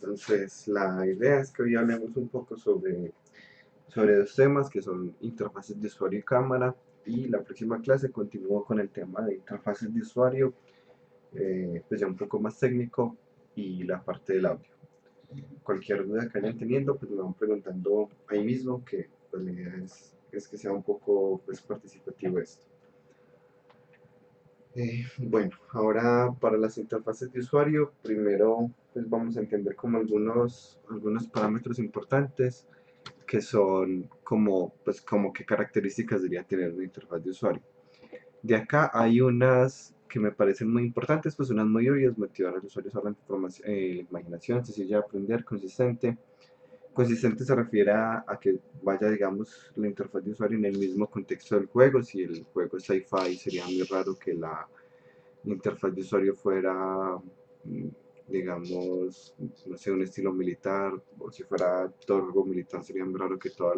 Entonces, la idea es que hoy hablemos un poco sobre dos temas que son interfaces de usuario y cámara. Y la próxima clase continúo con el tema de interfaces de usuario, pues ya un poco más técnico, y la parte del audio. Cualquier duda que vayan teniendo, pues me van preguntando ahí mismo, que pues, la idea es que sea un poco pues, participativo esto. Bueno, ahora para las interfaces de usuario, primero pues vamos a entender como algunos parámetros importantes que son como, pues, como qué características debería tener una interfaz de usuario. De acá hay unas que me parecen muy importantes, pues unas muy obvias: motivar al usuario a usar la información, la imaginación, sencilla de aprender, consistente. Consistente se refiere a que vaya, digamos, la interfaz de usuario en el mismo contexto del juego. Si el juego es sci-fi, sería muy raro que la interfaz de usuario fuera, mm, digamos, no sé, un estilo militar, o si fuera todo algo militar, sería muy raro que todo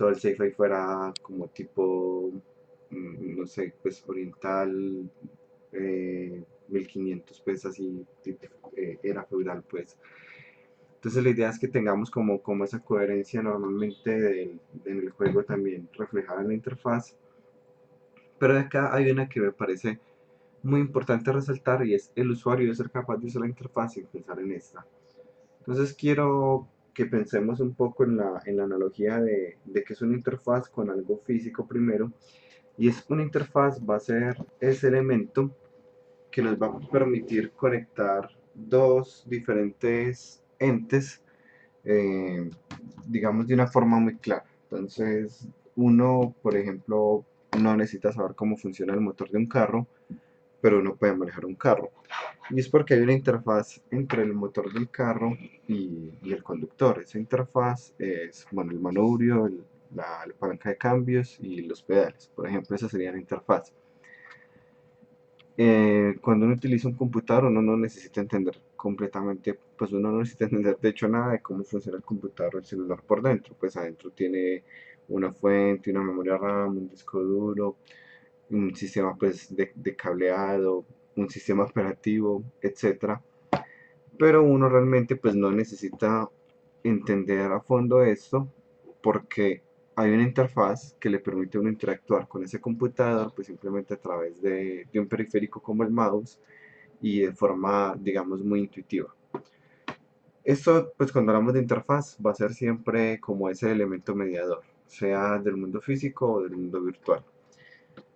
el sci-fi fuera como tipo, no sé, pues oriental, 1500, pues así, tipo, era feudal, pues. Entonces la idea es que tengamos como esa coherencia normalmente en el juego también reflejada en la interfaz. Pero de acá hay una que me parece muy importante resaltar, y es el usuario debe ser capaz de usar la interfaz sin pensar en esta. Entonces quiero que pensemos un poco en la analogía de que es una interfaz con algo físico primero, y es una interfaz va a ser ese elemento que nos va a permitir conectar dos diferentes entes, eh, digamos, de una forma muy clara. Entonces, uno, por ejemplo, no necesita saber cómo funciona el motor de un carro, pero uno puede manejar un carro. Y es porque hay una interfaz entre el motor del carro y el conductor. Esa interfaz es, bueno, el manubrio, la palanca de cambios y los pedales. Por ejemplo, esa sería la interfaz. Cuando uno utiliza un computador, uno no necesita entender completamente, pues uno no necesita entender de hecho nada de cómo funciona el computador o el celular por dentro. Pues adentro tiene una fuente, una memoria RAM, un disco duro, un sistema pues de cableado, un sistema operativo, etcétera. Pero uno realmente pues no necesita entender a fondo esto, porque hay una interfaz que le permite a uno interactuar con ese computador pues simplemente a través de un periférico como el mouse, y de forma, digamos, muy intuitiva. Esto, pues cuando hablamos de interfaz, va a ser siempre como ese elemento mediador, sea del mundo físico o del mundo virtual.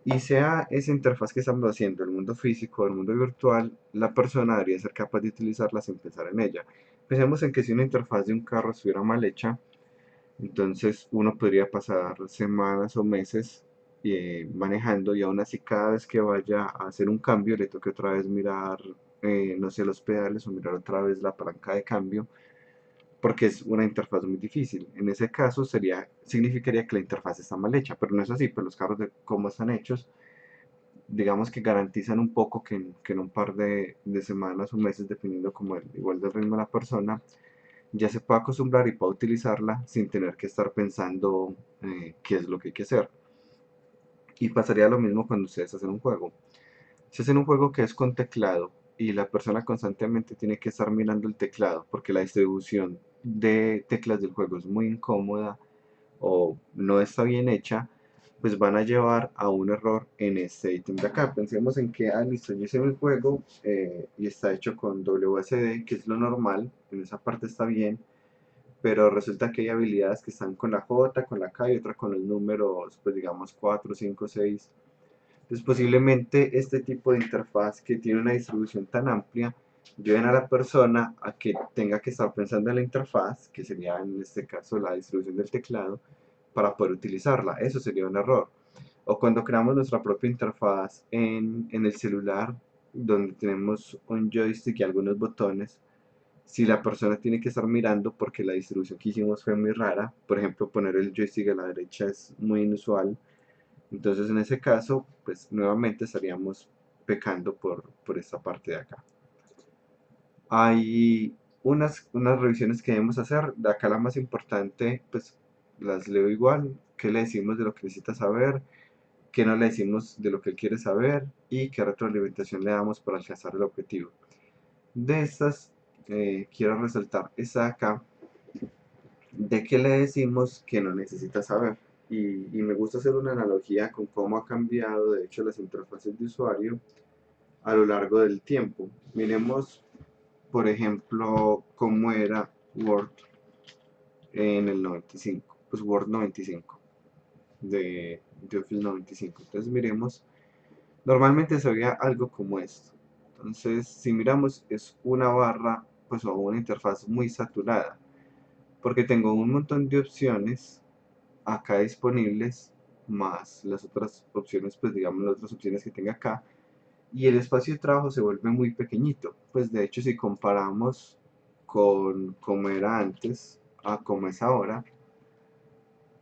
Y sea esa interfaz que estamos haciendo, el mundo físico o el mundo virtual, la persona debería ser capaz de utilizarla sin pensar en ella. Pensemos en que si una interfaz de un carro estuviera mal hecha, entonces uno podría pasar semanas o meses manejando, y aún así cada vez que vaya a hacer un cambio le toque otra vez mirar, no sé, los pedales, o mirar otra vez la palanca de cambio, porque es una interfaz muy difícil. En ese caso significaría que la interfaz está mal hecha, pero no es así. Pues los carros, de cómo están hechos, digamos que garantizan un poco que en un par de semanas o meses, dependiendo como igual del ritmo de la persona, ya se pueda acostumbrar y pueda utilizarla sin tener que estar pensando qué es lo que hay que hacer. Y pasaría lo mismo cuando ustedes hacen un juego. Si hacen un juego que es con teclado y la persona constantemente tiene que estar mirando el teclado porque la distribución de teclas del juego es muy incómoda o no está bien hecha, pues van a llevar a un error en este ítem de acá. Pensemos en que, listo, yo hice mi juego y está hecho con WSD, que es lo normal, en esa parte está bien, pero resulta que hay habilidades que están con la J, con la K y otra con los números, pues digamos 4, 5, 6. Entonces posiblemente este tipo de interfaz que tiene una distribución tan amplia lleven a la persona a que tenga que estar pensando en la interfaz, que sería en este caso la distribución del teclado, para poder utilizarla. Eso sería un error. O cuando creamos nuestra propia interfaz en el celular, donde tenemos un joystick y algunos botones, si la persona tiene que estar mirando porque la distribución que hicimos fue muy rara, por ejemplo poner el joystick a la derecha es muy inusual, entonces en ese caso pues nuevamente estaríamos pecando por esta parte de acá. Hay unas revisiones que debemos hacer. De acá la más importante, pues las leo igual: qué le decimos de lo que necesita saber, qué no le decimos de lo que él quiere saber, y qué retroalimentación le damos para alcanzar el objetivo. De estas quiero resaltar esta de acá, de que le decimos que no necesita saber. Y me gusta hacer una analogía con cómo ha cambiado, de hecho, las interfaces de usuario a lo largo del tiempo. Miremos, por ejemplo, cómo era Word en el 95, pues Word 95 de Office 95. Entonces miremos, normalmente se veía algo como esto. Entonces, si miramos, es una barra, pues o una interfaz muy saturada, porque tengo un montón de opciones acá disponibles, más las otras opciones, pues digamos las otras opciones que tenga acá, y el espacio de trabajo se vuelve muy pequeñito. Pues de hecho, si comparamos con como era antes a como es ahora,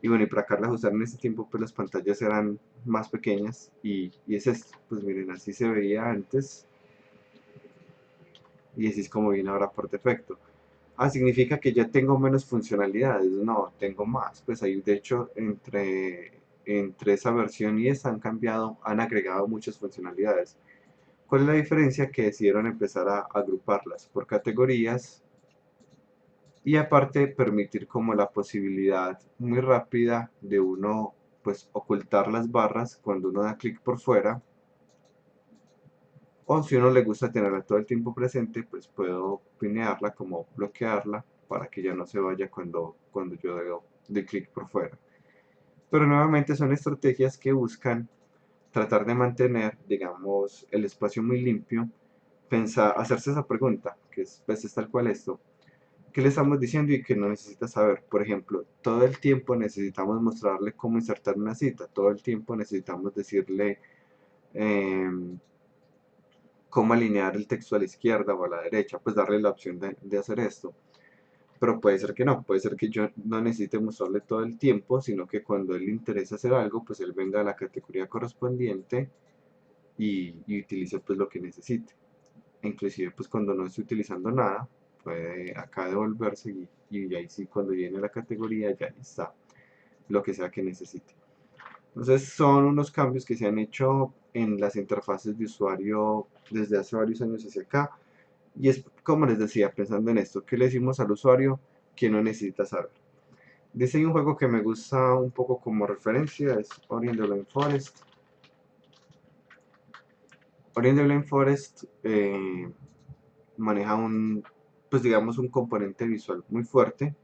y bueno, y para Carla usar en ese tiempo, pues las pantallas eran más pequeñas, y es esto, pues miren, así se veía antes, y así es como viene ahora por defecto. Ah, significa que ya tengo menos funcionalidades. No, tengo más. Pues ahí, de hecho, entre esa versión y esta han cambiado, han agregado muchas funcionalidades. ¿Cuál es la diferencia? Que decidieron empezar a agruparlas por categorías y aparte permitir como la posibilidad muy rápida de uno pues ocultar las barras cuando uno da clic por fuera, o si uno le gusta tenerla todo el tiempo presente, pues puedo pinearla como bloquearla para que ya no se vaya cuando yo doy clic por fuera. Pero nuevamente son estrategias que buscan tratar de mantener, digamos, el espacio muy limpio, hacerse esa pregunta, que es tal cual esto. ¿Qué le estamos diciendo y que no necesita saber? Por ejemplo, todo el tiempo necesitamos mostrarle cómo insertar una cita, todo el tiempo necesitamos decirle em, cómo alinear el texto a la izquierda o a la derecha, pues darle la opción de hacer esto. Pero puede ser que no, puede ser que yo no necesite mostrarle todo el tiempo, sino que cuando él le interesa hacer algo, pues él venga a la categoría correspondiente y utilice pues lo que necesite. E inclusive pues cuando no esté utilizando nada, puede acá devolverse y ahí sí cuando llene la categoría ya está lo que sea que necesite. Entonces son unos cambios que se han hecho en las interfaces de usuario desde hace varios años hacia acá. Y es como les decía, pensando en esto, ¿qué le decimos al usuario que no necesita saber? Dice un juego que me gusta un poco como referencia, es Ori and the Blind Forest. Ori and the Blind Forest maneja pues digamos un componente visual muy fuerte,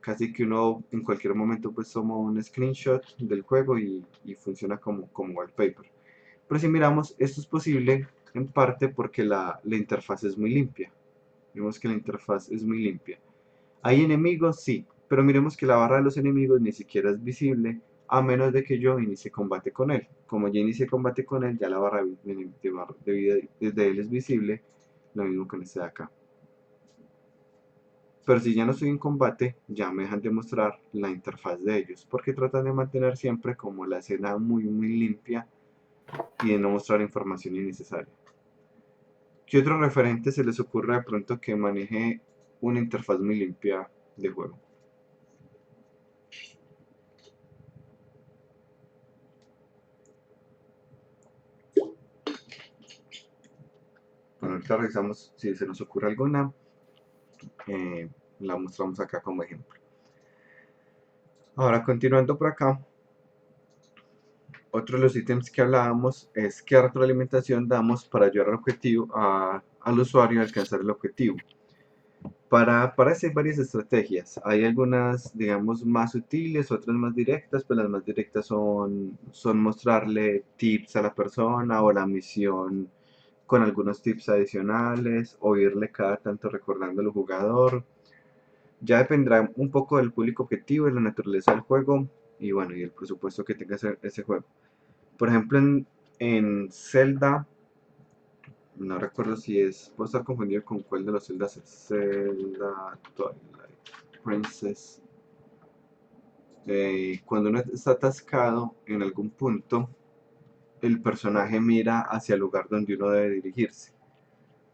casi que uno en cualquier momento pues toma un screenshot del juego y funciona como wallpaper. Pero si miramos, esto es posible en parte porque la interfaz es muy limpia. Vemos que la interfaz es muy limpia. ¿Hay enemigos? Sí, pero miremos que la barra de los enemigos ni siquiera es visible a menos de que yo inicie combate con él. Como ya inicié combate con él, ya la barra de vida de él es visible, lo mismo con este de acá. Pero si ya no estoy en combate, ya me dejan de mostrar la interfaz de ellos, porque tratan de mantener siempre como la escena muy limpia y de no mostrar información innecesaria. ¿Qué otro referente se les ocurre de pronto que maneje una interfaz muy limpia de juego? Bueno, ahorita revisamos si se nos ocurre alguna, eh, la mostramos acá como ejemplo. Ahora, continuando por acá, otro de los ítems que hablábamos es qué retroalimentación damos para ayudar al usuario a alcanzar el objetivo. Para eso hay varias estrategias. Hay algunas, digamos, más sutiles, otras más directas, pues las más directas son mostrarle tips a la persona o la misión con algunos tips adicionales, o irle cada tanto recordando al jugador. Ya dependerá un poco del público objetivo y la naturaleza del juego y bueno, y el presupuesto que tenga ese juego. Por ejemplo, en Zelda, no recuerdo si puedo estar confundido con cuál de los Zeldas es Zelda Twilight Princess. Cuando uno está atascado en algún punto, el personaje mira hacia el lugar donde uno debe dirigirse.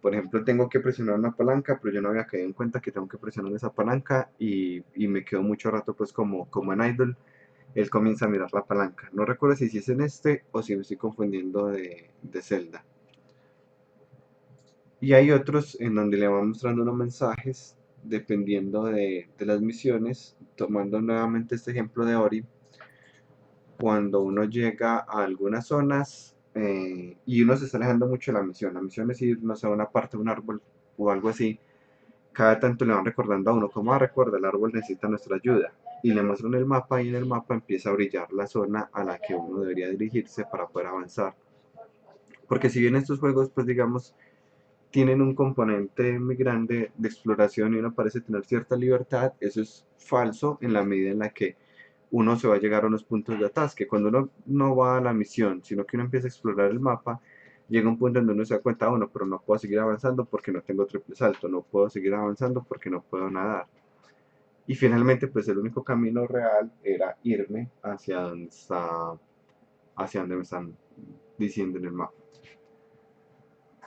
Por ejemplo, tengo que presionar una palanca, pero yo no había caído en cuenta que tengo que presionar esa palanca y me quedo mucho rato pues como en Idol. Él comienza a mirar la palanca. No recuerdo si es en este o si me estoy confundiendo de Zelda. Y hay otros en donde le van mostrando unos mensajes dependiendo de las misiones. Tomando nuevamente este ejemplo de Ori, cuando uno llega a algunas zonas y uno se está alejando mucho de la misión es ir, no sé, a una parte de un árbol o algo así, cada tanto le van recordando a uno, como recuerda, el árbol necesita nuestra ayuda. Y le muestran el mapa y en el mapa empieza a brillar la zona a la que uno debería dirigirse para poder avanzar. Porque si bien estos juegos, pues digamos, tienen un componente muy grande de exploración y uno parece tener cierta libertad, eso es falso en la medida en la que uno se va a llegar a unos puntos de atasque. Cuando uno no va a la misión, sino que uno empieza a explorar el mapa, llega un punto en donde uno se da cuenta, bueno, pero no puedo seguir avanzando porque no tengo triple salto, no puedo seguir avanzando porque no puedo nadar. Y finalmente, pues el único camino real era irme hacia donde me están diciendo en el mapa.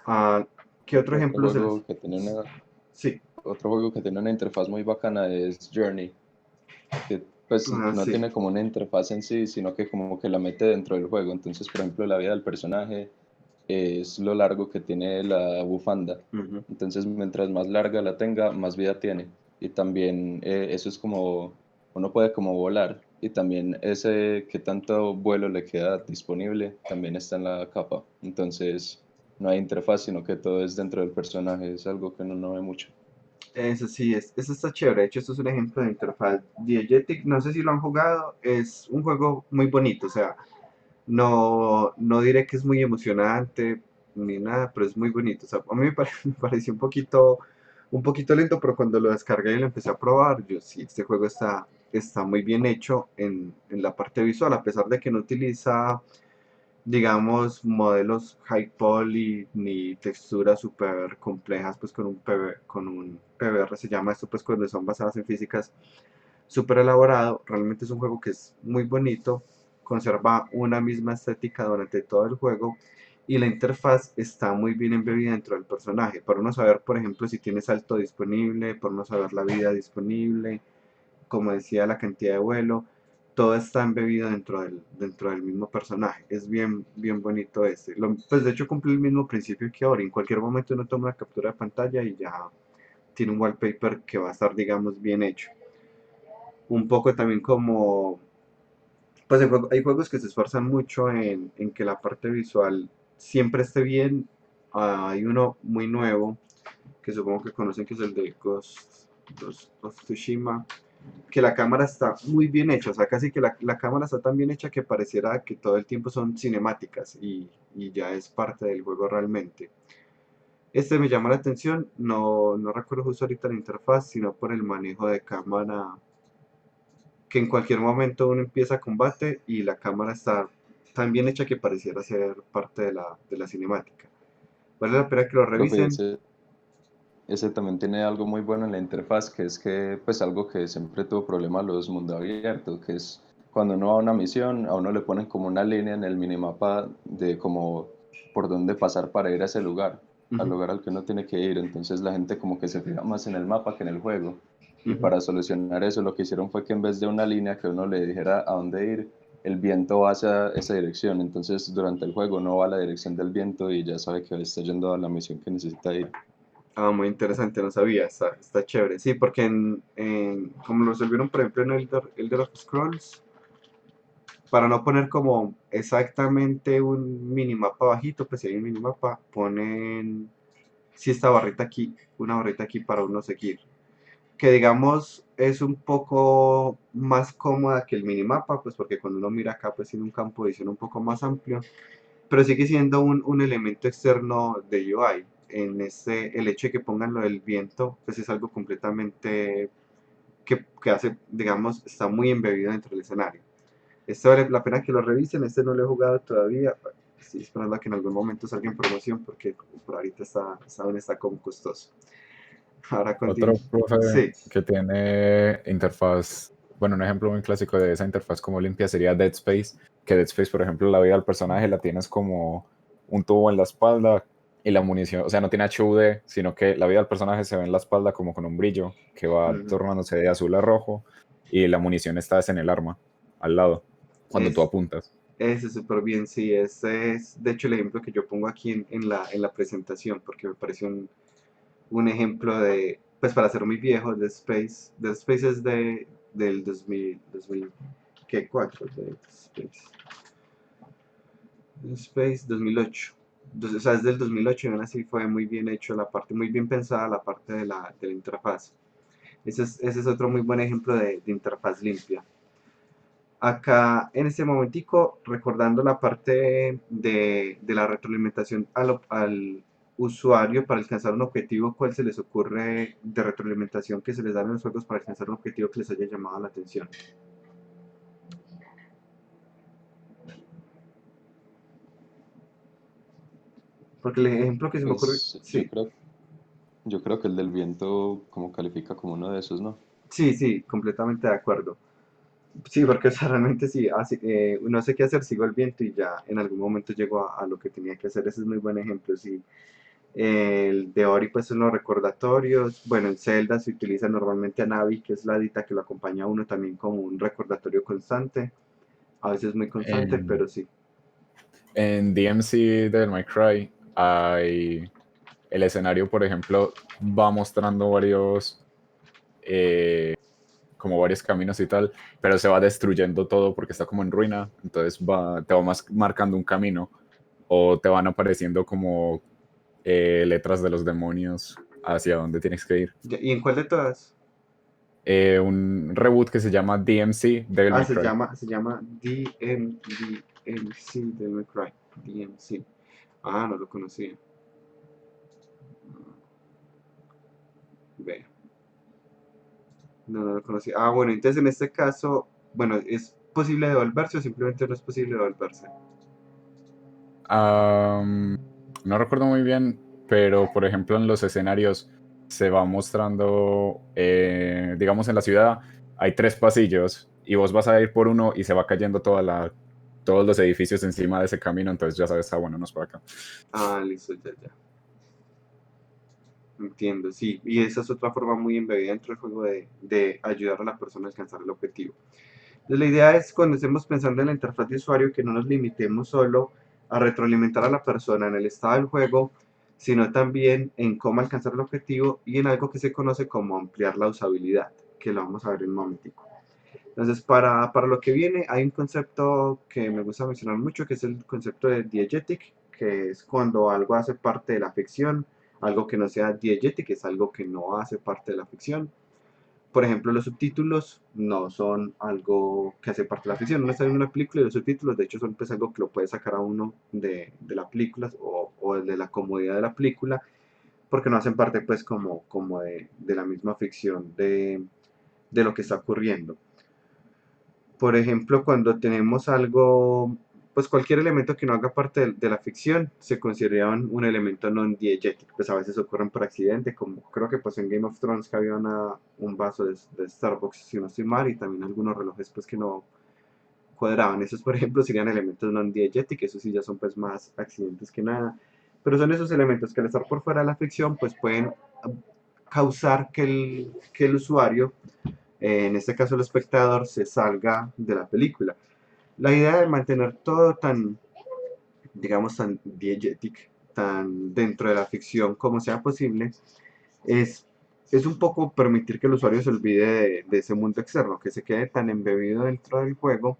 Ah, ¿qué otro Otro ejemplo se les? juego que tiene una, Sí, otro juego que tiene una interfaz muy bacana es Journey, que pues no sí. tiene como una interfaz en sí, sino que como que la mete dentro del juego. Entonces, por ejemplo, la vida del personaje es lo largo que tiene la bufanda. Ujú. Entonces, mientras más larga la tenga, más vida tiene. Y también eso es como, uno puede como volar. Y también ese que tanto vuelo le queda disponible, también está en la capa. Entonces, no hay interfaz, sino que todo es dentro del personaje. Es algo que uno no ve mucho. Eso sí, eso está chévere. De hecho, esto es un ejemplo de interfaz diegetic. No sé si lo han jugado. Es un juego muy bonito. O sea, no diré que es muy emocionante ni nada, pero es muy bonito. O sea, a mí me pareció un poquito lento, pero cuando lo descargué y lo empecé a probar, yo sí, este juego está muy bien hecho en la parte visual, a pesar de que no utiliza, digamos, modelos high poly ni texturas súper complejas, pues con un PBR se llama esto, pues cuando son basadas en físicas súper elaborado. Realmente es un juego que es muy bonito, conserva una misma estética durante todo el juego y la interfaz está muy bien embebida dentro del personaje. Para uno saber, por ejemplo, si tiene salto disponible, para uno saber la vida disponible, como decía, la cantidad de vuelo, todo está embebido dentro del mismo personaje. Es bien, bien bonito este. Pues de hecho cumple el mismo principio que ahora. En cualquier momento uno toma una captura de pantalla y ya tiene un wallpaper que va a estar, digamos, bien hecho. Un poco también como, pues hay juegos que se esfuerzan mucho en que la parte visual siempre esté bien. Hay uno muy nuevo que supongo que conocen, que es el de Ghost of Tsushima, que la cámara está muy bien hecha, o sea, casi que la cámara está tan bien hecha que pareciera que todo el tiempo son cinemáticas y ya es parte del juego realmente. Este me llama la atención, no recuerdo justo ahorita la interfaz, sino por el manejo de cámara, que en cualquier momento uno empieza combate y la cámara está tan bien hecha que pareciera ser parte de la cinemática. Vale la pena que lo Profe, revisen. ese también tiene algo muy bueno en la interfaz, que es que, pues algo que siempre tuvo problema los mundo abiertos, que es cuando uno va a una misión, a uno le ponen como una línea en el minimapa de como por dónde pasar para ir a ese lugar, al Ujú, lugar al que uno tiene que ir. Entonces la gente como que se fija más en el mapa que en el juego. Y ujú. para solucionar eso, lo que hicieron fue que en vez de una línea que uno le dijera a dónde ir, el viento va hacia esa dirección. Entonces durante el juego no va a la dirección del viento y ya sabe que está yendo a la misión que necesita ir. Ah, muy interesante, no sabía, está chévere. Sí, porque como lo resolvieron, por ejemplo, en Elder Scrolls, para no poner como exactamente un minimapa bajito, pues si hay un minimapa, ponen si esta barrita aquí, una barrita aquí para uno seguir. Que digamos es un poco más cómoda que el minimapa, pues porque cuando uno mira acá, pues tiene un campo de visión un poco más amplio, pero sigue siendo un elemento externo de UI. El hecho de que pongan lo del viento, pues es algo completamente que hace, digamos, está muy embebido dentro del escenario. Este vale la pena que lo revisen, este no lo he jugado todavía, estoy esperando a que en algún momento salga en promoción porque por ahorita aún está como costoso. Ahora Otro continúo. profe Sí. que tiene interfaz, bueno, un ejemplo muy clásico de esa interfaz como limpia sería Dead Space, que Dead Space, por ejemplo, la vida del personaje la tienes como un tubo en la espalda y la munición, o sea, no tiene HUD, sino que la vida del personaje se ve en la espalda como con un brillo que va Ujú. tornándose de azul a rojo y la munición está en el arma, al lado, cuando tú Es, apuntas. ese súper bien, sí, ese es de hecho el ejemplo que yo pongo aquí en la presentación, porque me parece un ejemplo de, pues para ser muy viejo, Dead Space es del 2000, ¿qué? 4, Dead Space 2008. Entonces, o sea, es del 2008 y aún así fue muy bien hecho la parte, muy bien pensada la parte de la interfaz. Ese es otro muy buen ejemplo de interfaz limpia. Acá en este momentico, recordando la parte de la retroalimentación al usuario para alcanzar un objetivo, ¿cuál se les ocurre de retroalimentación que se les da en los juegos para alcanzar un objetivo que les haya llamado la atención? Porque el ejemplo que se me ocurre, Pues sí, yo creo que el del viento como califica como uno de esos, ¿no? sí, sí, completamente de acuerdo. Sí, porque o sea, realmente sí, no sé qué hacer, sigo el viento y ya en algún momento llego a lo que tenía que hacer. Ese es muy buen ejemplo, sí. El de Ori pues son los recordatorios. Bueno, en Zelda se utiliza normalmente a Navi, que es la dita que lo acompaña a uno también como un recordatorio constante. A veces muy constante, En, pero sí. en DMC Devil May Cry hay el escenario, por ejemplo, va mostrando como varios caminos y tal, pero se va destruyendo todo porque está como en ruina, entonces te va marcando un camino o te van apareciendo como letras de los demonios hacia donde tienes que ir. ¿Y en cuál de todas? Un reboot que se llama DMC, Devil Ah, May se Cry. llama, se llama DMC de May Cry. DMC. Ah, no lo conocía. Ve, no lo conocía. Ah, bueno, entonces en este caso, bueno, ¿es posible devolverse o simplemente no es posible devolverse? No recuerdo muy bien, pero por ejemplo en los escenarios se va mostrando, digamos en la ciudad hay tres pasillos y vos vas a ir por uno y se va cayendo todos los edificios encima de ese camino, entonces ya sabes, bueno, no es por acá. Ah, listo, ya, ya. Entiendo, sí. Y esa es otra forma muy embebida dentro del juego de ayudar a la persona a alcanzar el objetivo. Entonces, la idea es cuando estemos pensando en la interfaz de usuario que no nos limitemos solo a retroalimentar a la persona en el estado del juego, sino también en cómo alcanzar el objetivo y en algo que se conoce como ampliar la usabilidad, que lo vamos a ver en un momentico. Entonces, para lo que viene, hay un concepto que me gusta mencionar mucho, que es el concepto de diegetic, que es cuando algo hace parte de la ficción, algo que no sea diegetic es algo que no hace parte de la ficción. Por ejemplo, los subtítulos no son algo que hace parte de la ficción. Uno está viendo una película y los subtítulos, de hecho, son pues algo que lo puede sacar a uno de la película o de la comodidad de la película, porque no hacen parte pues como de la misma ficción de lo que está ocurriendo. Por ejemplo, cuando tenemos algo, pues cualquier elemento que no haga parte de la ficción se considera un elemento non-diegetic, pues a veces ocurren por accidente, como creo que pasó en Game of Thrones que había un vaso de Starbucks, si no estoy mal, y también algunos relojes pues que no cuadraban. Esos, por ejemplo, serían elementos non-diegetic, esos sí ya son pues más accidentes que nada. Pero son esos elementos que al estar por fuera de la ficción pues pueden causar que el usuario en este caso el espectador, se salga de la película. La idea de mantener todo tan, digamos, tan diegetic, tan dentro de la ficción como sea posible, es, es un poco permitir que el usuario se olvide de ese mundo externo, que se quede tan embebido dentro del juego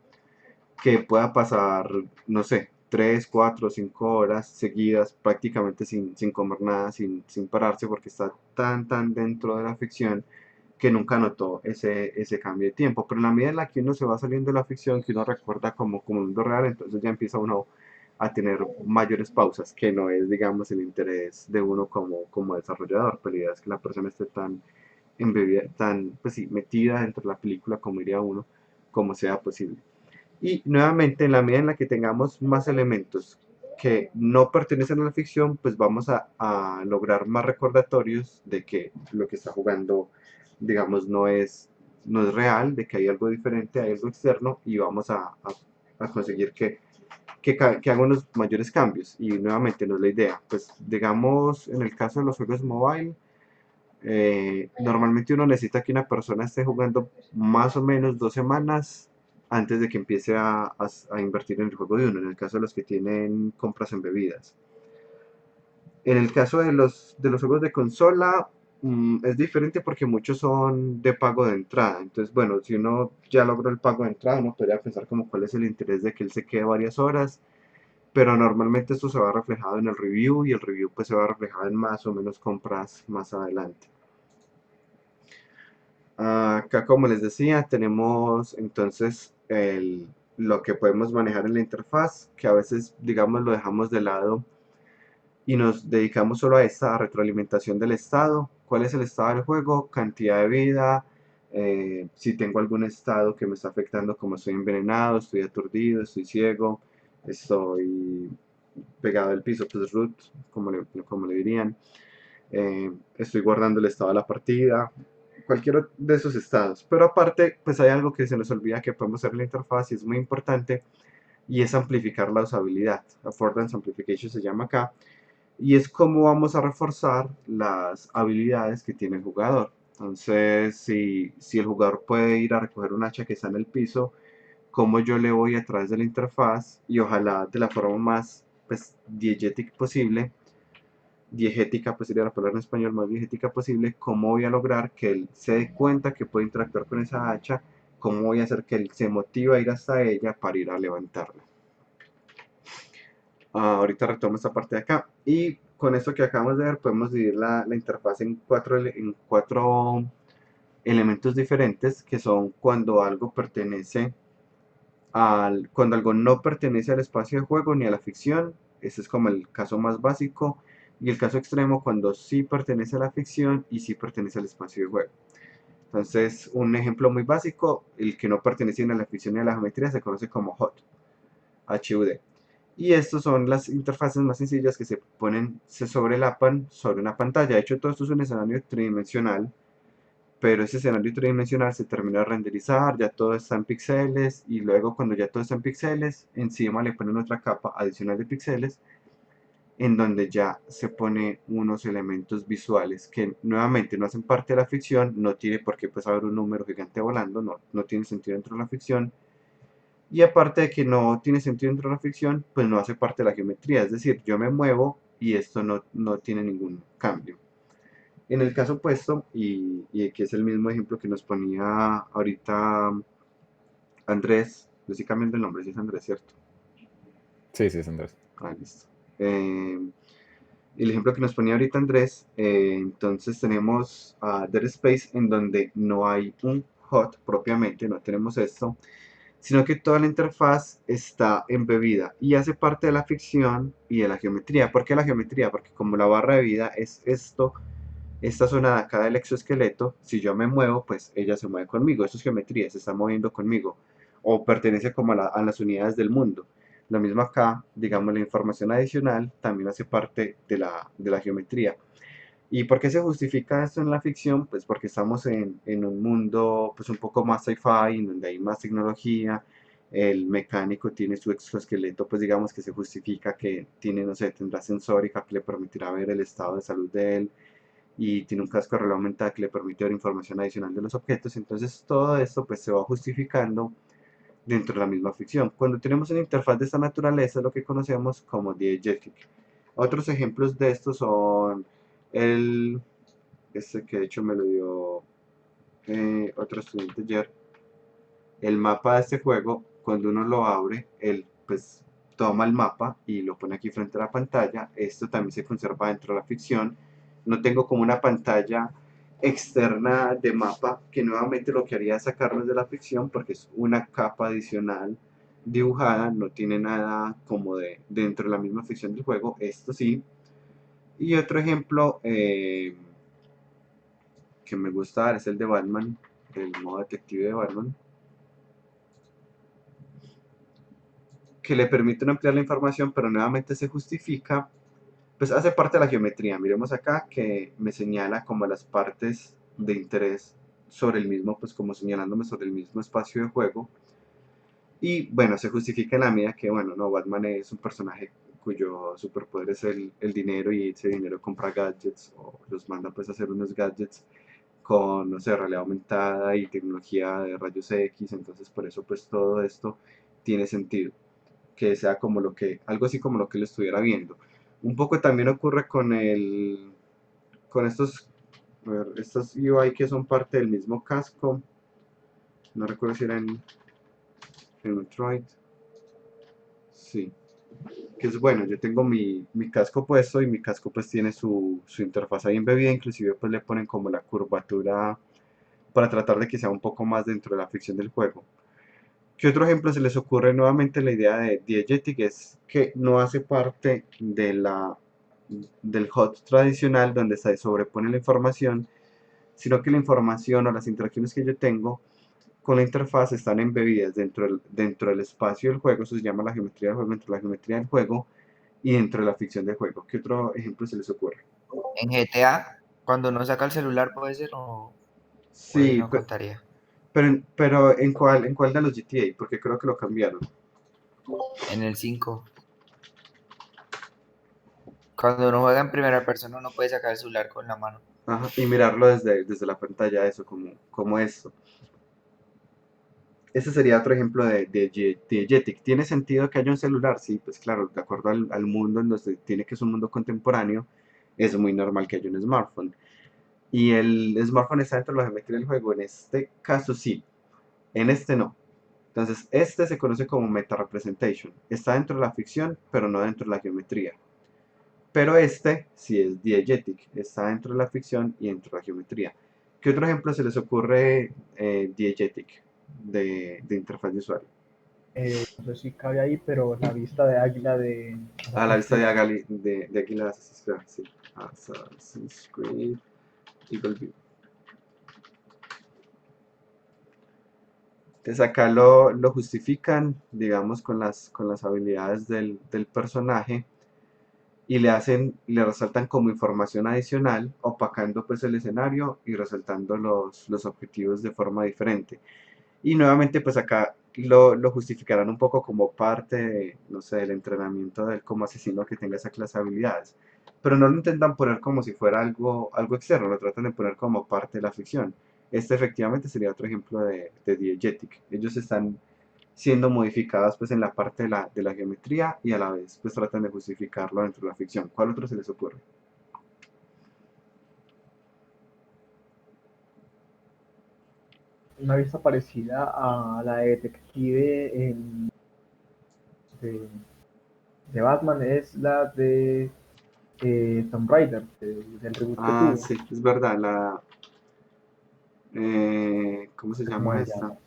que pueda pasar, no sé, 3 4 5 horas seguidas prácticamente sin comer nada, sin pararse, porque está tan dentro de la ficción que nunca notó ese cambio de tiempo. Pero en la medida en la que uno se va saliendo de la ficción, que uno recuerda como mundo real, entonces ya empieza uno a tener mayores pausas, que no es, digamos, el interés de uno como desarrollador, pero la idea es que la persona esté tan embebida, tan, pues sí, metida dentro de la película, como diría uno, como sea posible. Y nuevamente, en la medida en la que tengamos más elementos que no pertenecen a la ficción, pues vamos a lograr más recordatorios de que lo que está jugando, digamos, no es real, de que hay algo diferente, hay algo externo y vamos a conseguir que haga unos mayores cambios. Y nuevamente no es la idea. Pues digamos, en el caso de los juegos mobile, normalmente uno necesita que una persona esté jugando más o menos 2 semanas antes de que empiece a invertir en el juego de uno, en el caso de los que tienen compras en bebidas. En el caso de los juegos de consola, es diferente porque muchos son de pago de entrada. Entonces, bueno, si uno ya logró el pago de entrada, uno podría pensar como cuál es el interés de que él se quede varias horas, pero normalmente esto se va reflejado en el review y el review pues se va reflejado en más o menos compras más adelante. Acá, como les decía, tenemos entonces lo que podemos manejar en la interfaz, que a veces, digamos, lo dejamos de lado y nos dedicamos solo a esta retroalimentación del estado. ¿Cuál es el estado del juego? Cantidad de vida, si tengo algún estado que me está afectando, como estoy envenenado, estoy aturdido, estoy ciego, estoy pegado al piso, pues root, como le dirían. Estoy guardando el estado de la partida, cualquiera de esos estados. Pero aparte, pues hay algo que se nos olvida que podemos hacer en la interfaz y es muy importante, y es amplificar la usabilidad. Affordance Amplification se llama acá, y es cómo vamos a reforzar las habilidades que tiene el jugador. Entonces, si el jugador puede ir a recoger un hacha que está en el piso, cómo yo le voy a través de la interfaz y ojalá de la forma más pues, diegética, pues sería la palabra en español, más diegética posible, cómo voy a lograr que él se dé cuenta que puede interactuar con esa hacha, cómo voy a hacer que él se motive a ir hasta ella para ir a levantarla. Ahorita retomo esta parte de acá. Y con esto que acabamos de ver, podemos dividir la interfaz en cuatro elementos diferentes, que son cuando algo no pertenece al espacio de juego ni a la ficción. Ese es como el caso más básico. Y el caso extremo, cuando sí pertenece a la ficción y sí pertenece al espacio de juego. Entonces, un ejemplo muy básico, el que no pertenece ni a la ficción ni a la geometría, se conoce como HUD. Y estas son las interfaces más sencillas que se sobrelapan sobre una pantalla. De hecho, todo esto es un escenario tridimensional, pero ese escenario tridimensional se termina de renderizar, ya todo está en píxeles, y luego cuando ya todo está en píxeles, encima le ponen otra capa adicional de píxeles, en donde ya se pone unos elementos visuales que nuevamente no hacen parte de la ficción, no tiene por qué pues haber un número gigante volando, no tiene sentido dentro de la ficción. Y aparte de que no tiene sentido dentro de la ficción, pues no hace parte de la geometría. Es decir, yo me muevo y esto no tiene ningún cambio. En el caso opuesto, y aquí es el mismo ejemplo que nos ponía ahorita Andrés, le estoy cambiando el nombre, si es Andrés, ¿cierto? Sí, sí, es Andrés. Listo. El ejemplo que nos ponía ahorita Andrés, entonces tenemos a Dead Space, en donde no hay un HUD propiamente, no tenemos esto, sino que toda la interfaz está embebida y hace parte de la ficción y de la geometría. ¿Por qué la geometría? Porque como la barra de vida es esta zona de acá del exoesqueleto, si yo me muevo, pues ella se mueve conmigo. Eso es geometría, se está moviendo conmigo. O pertenece como a las unidades del mundo. Lo mismo acá, digamos, la información adicional también hace parte de la geometría. ¿Y por qué se justifica esto en la ficción? Pues porque estamos en un mundo pues un poco más sci-fi, en donde hay más tecnología, el mecánico tiene su exoesqueleto, pues digamos que se justifica que tiene, no sé, tendrá sensórica que le permitirá ver el estado de salud de él, y tiene un casco de realidad aumentada que le permite ver información adicional de los objetos. Entonces todo esto pues se va justificando dentro de la misma ficción. Cuando tenemos una interfaz de esta naturaleza, es lo que conocemos como diegetic. Otros ejemplos de estos son el este que de hecho me lo dio otro estudiante ayer. El mapa de este juego, cuando uno lo abre, él pues toma el mapa y lo pone aquí frente a la pantalla. Esto también se conserva dentro de la ficción. No tengo como una pantalla externa de mapa, que nuevamente lo que haría es sacarnos de la ficción, porque es una capa adicional dibujada, no tiene nada como de dentro de la misma ficción del juego. Esto sí. Y otro ejemplo que me gusta dar es el de Batman, el modo detective de Batman, que le permiten ampliar la información, pero nuevamente se justifica, pues hace parte de la geometría. Miremos acá que me señala como las partes de interés sobre el mismo, pues como señalándome sobre el mismo espacio de juego. Y bueno, se justifica en la medida que, bueno, no, Batman es un personaje cuyo superpoder es el dinero, y ese dinero compra gadgets o los manda pues a hacer unos gadgets con, no sé, realidad aumentada y tecnología de rayos X, entonces por eso pues todo esto tiene sentido, que sea como lo que, algo así como lo que él estuviera viendo. Un poco también ocurre con estos, a ver, estos UI que son parte del mismo casco, no recuerdo si era en Metroid, sí, que es bueno, yo tengo mi casco puesto y mi casco pues tiene su interfaz ahí embebida, inclusive pues le ponen como la curvatura para tratar de que sea un poco más dentro de la ficción del juego. ¿Qué otro ejemplo se les ocurre? Nuevamente la idea de Diegetic es que no hace parte del HUD tradicional donde se sobrepone la información, sino que la información o las interacciones que yo tengo con la interfaz están embebidas dentro del espacio del juego, eso se llama la geometría del juego, dentro de la geometría del juego y dentro de la ficción del juego. ¿Qué otro ejemplo se les ocurre? En GTA, cuando uno saca el celular puede ser o ahí Sí, no contaría. pero ¿en cuál de los GTA? Porque creo que lo cambiaron. En el 5, cuando uno juega en primera persona uno puede sacar el celular con la mano. Ajá, y mirarlo desde la pantalla, eso, como esto. Ese sería otro ejemplo de Jetic. ¿Tiene sentido que haya un celular? Sí, pues claro, de acuerdo al mundo en donde tiene que es un mundo contemporáneo, es muy normal que haya un smartphone. Y el smartphone está dentro de la geometría del juego. En este caso sí, en este no. Entonces, este se conoce como meta representation. Está dentro de la ficción, pero no dentro de la geometría. Pero este sí es diegetic, está dentro de la ficción y dentro de la geometría. ¿Qué otro ejemplo se les ocurre diegetic de interfaz de usuario? No sé si cabe ahí, pero la vista de águila de A la Assassin's vista de, Creed. de Águila de Assassin's Creed, sí. Assassin's Creed, Eagle View. Entonces acá lo justifican, digamos, con las habilidades del personaje y le resaltan como información adicional, opacando pues el escenario y resaltando los objetivos de forma diferente. Y nuevamente pues acá lo justificarán un poco como parte de, no sé, del entrenamiento del como asesino que tenga esa clase de habilidades. Pero no lo intentan poner como si fuera algo externo, lo tratan de poner como parte de la ficción. Este efectivamente sería otro ejemplo de diegetic. Ellos están siendo modificadas pues en la parte de la geometría y a la vez pues tratan de justificarlo dentro de la ficción. ¿Cuál otro se les ocurre? Una vista parecida a la de detective de, de Batman es la de Tomb Raider, del reboot que Ah, tuvo. sí, es verdad, ¿cómo se ¿Cómo llama se esta? llama?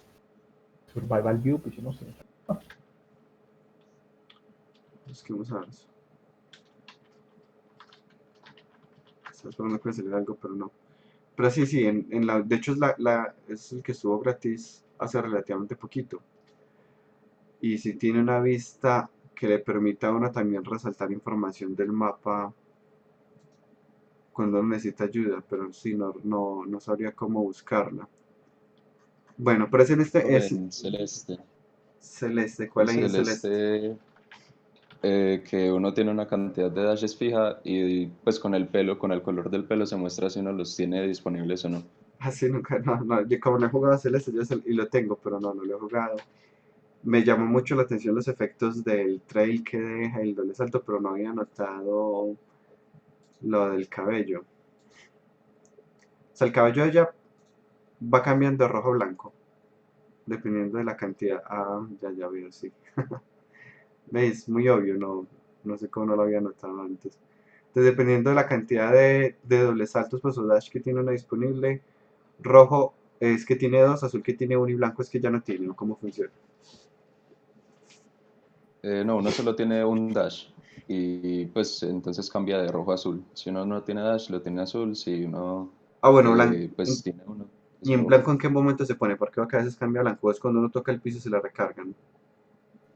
Survival View, pues yo no sé. Busquemos a ver eso. Estaba esperando que me saliera algo, pero no. Pero sí, sí, de hecho es el que estuvo gratis hace relativamente poquito. Y si tiene una vista que le permita a uno también resaltar información del mapa cuando uno necesita ayuda, pero sí, no sabría cómo buscarla. Bueno, pero es En Celeste. celeste. En ¿Cuál hay en celeste? Celeste, que uno tiene una cantidad de dashes fija y pues con el pelo, con el color del pelo se muestra si uno los tiene disponibles o no. Así nunca, no, yo como no he jugado celeste, y lo tengo, pero no lo he jugado. Me llamó mucho la atención los efectos del trail que deja el doble salto, pero no había notado lo del cabello. O sea, el cabello de ella va cambiando de rojo a blanco, dependiendo de la cantidad. Ah, ya veo, sí. ¿Veis? Muy obvio, no sé cómo no lo había notado antes. Entonces, dependiendo de la cantidad de dobles saltos, pues o dash que tiene uno disponible, rojo es que tiene dos, azul que tiene uno y blanco es que ya no tiene, ¿no? ¿Cómo funciona? No, uno solo tiene un dash y pues entonces cambia de rojo a azul. Si uno no tiene dash, lo tiene azul. Si uno Ah, bueno, blanco. pues tiene uno, ¿Y es en rojo. blanco en qué momento se pone? Porque a veces cambia a blanco, es cuando uno toca el piso y se la recargan.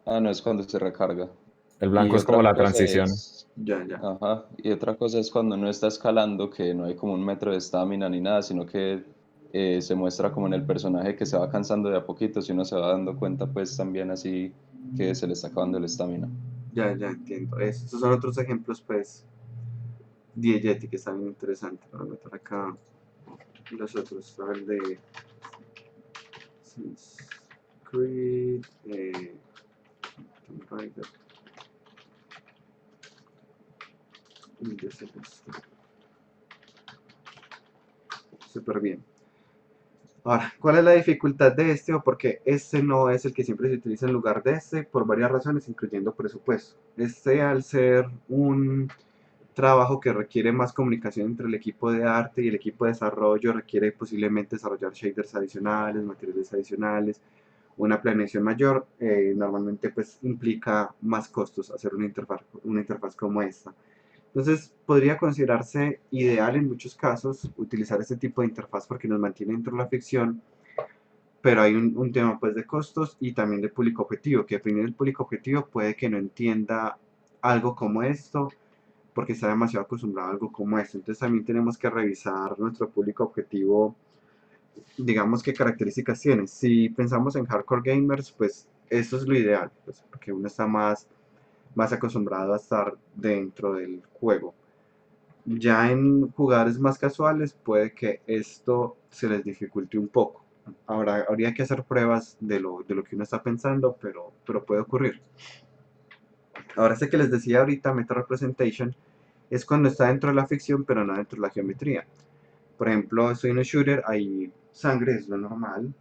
Ah, no, es cuando se recarga. El blanco Y es como otra la cosa transición. es, Ya. ajá, y otra cosa es cuando uno está escalando, que no hay como un metro de estamina ni nada, sino que se muestra como en el personaje que se va cansando de a poquito, si uno se va dando cuenta pues también así que se le está acabando el estamina. Ya entiendo. Esos son otros ejemplos, pues, diegetic, que están bien interesantes. Voy a meter acá. los otros, a ver, el de Creed, Tomb Raider, y de ese súper bien. Ahora, ¿cuál es la dificultad de este o por qué este no es el que siempre se utiliza en lugar de este? Por varias razones, incluyendo presupuesto. Este, al ser un trabajo que requiere más comunicación entre el equipo de arte y el equipo de desarrollo, requiere posiblemente desarrollar shaders adicionales, materiales adicionales, una planeación mayor, normalmente pues implica más costos hacer una interfaz como esta. Entonces podría considerarse ideal en muchos casos utilizar este tipo de interfaz porque nos mantiene dentro de la ficción, pero hay un tema pues de costos y también de público objetivo, que dependiendo del público objetivo puede que no entienda algo como esto porque está demasiado acostumbrado a algo como esto. Entonces también tenemos que revisar nuestro público objetivo, digamos qué características tiene. Si pensamos en hardcore gamers, pues eso es lo ideal, pues, porque uno está más acostumbrado a estar dentro del juego. Ya en jugadores más casuales puede que esto se les dificulte un poco. Ahora, habría que hacer pruebas de lo que uno está pensando, pero puede ocurrir. Ahora, este que les decía ahorita, Meta Representation, es cuando está dentro de la ficción, pero no dentro de la geometría. Por ejemplo, estoy en un shooter, hay sangre, es lo normal,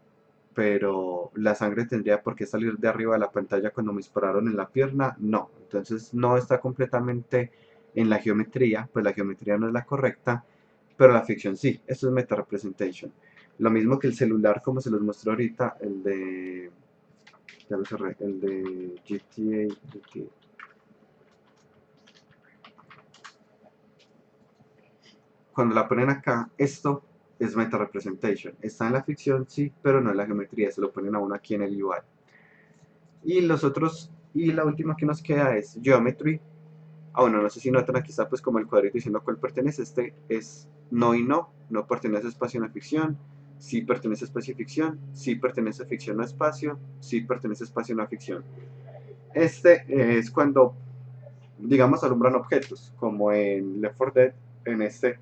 pero la sangre tendría por qué salir de arriba de la pantalla cuando me dispararon en la pierna, no. Entonces no está completamente en la geometría, pues la geometría no es la correcta, pero la ficción sí. Esto es meta representation. Lo mismo que el celular, como se los mostró ahorita, ya lo cerré, el de GTA. Cuando la ponen acá, esto es meta representation. Está en la ficción, sí, pero no en la geometría, se lo ponen a uno aquí en el UI. Y los otros, y la última que nos queda es Geometry. Bueno, no sé si notan, aquí está pues como el cuadrito diciendo a cuál pertenece. Este es no y no, no pertenece a espacio no ficción, sí pertenece a espacio y ficción, sí pertenece a ficción no espacio, sí pertenece a espacio no ficción. Este es cuando, digamos, alumbran objetos, como en Left 4 Dead, en este,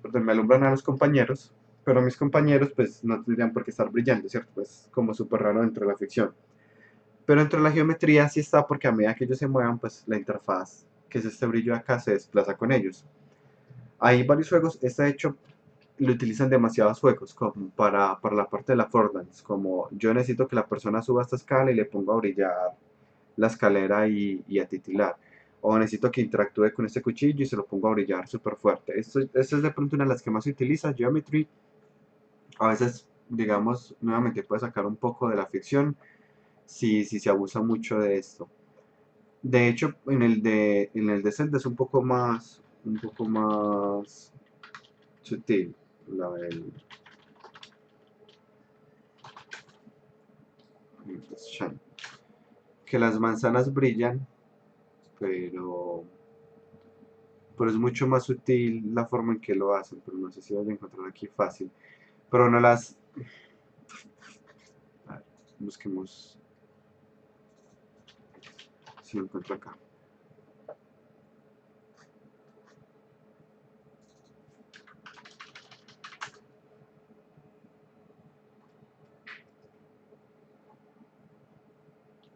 donde me alumbran a los compañeros, pero mis compañeros pues no tendrían por qué estar brillando, ¿cierto? Pues como súper raro dentro de la ficción. Pero dentro de la geometría sí está porque a medida que ellos se muevan, pues la interfaz, que es este brillo de acá, se desplaza con ellos. Hay varios juegos, este hecho lo utilizan demasiados juegos como para la parte de la affordance, como yo necesito que la persona suba esta escala y le pongo a brillar la escalera y a titilar. O necesito que interactúe con este cuchillo y se lo pongo a brillar súper fuerte. Esto es de pronto una de las que más se utiliza, Geometry. A veces, digamos, nuevamente puede sacar un poco de la ficción si se abusa mucho de esto. De hecho, en el de Zelda es un poco más sutil. El Shine. Que las manzanas brillan, pero, pero es mucho más sutil la forma en que lo hacen, pero no sé si voy a encontrar aquí fácil. Pero no las... A ver, busquemos si lo encuentro acá.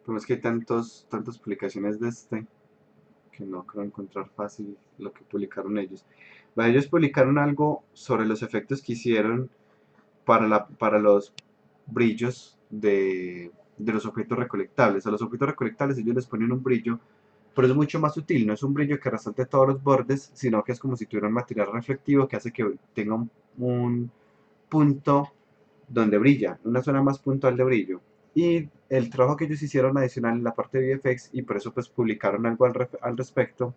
Pero es que hay tantas publicaciones de este que no creo encontrar fácil lo que publicaron ellos. Bueno, ellos publicaron algo sobre los efectos que hicieron para los brillos de los objetos recolectables. A los objetos recolectables ellos les ponen un brillo, pero es mucho más sutil, no es un brillo que resalte todos los bordes, sino que es como si tuviera un material reflectivo que hace que tenga un punto donde brilla, una zona más puntual de brillo. Y el trabajo que ellos hicieron adicional en la parte de VFX, y por eso pues publicaron algo al respecto,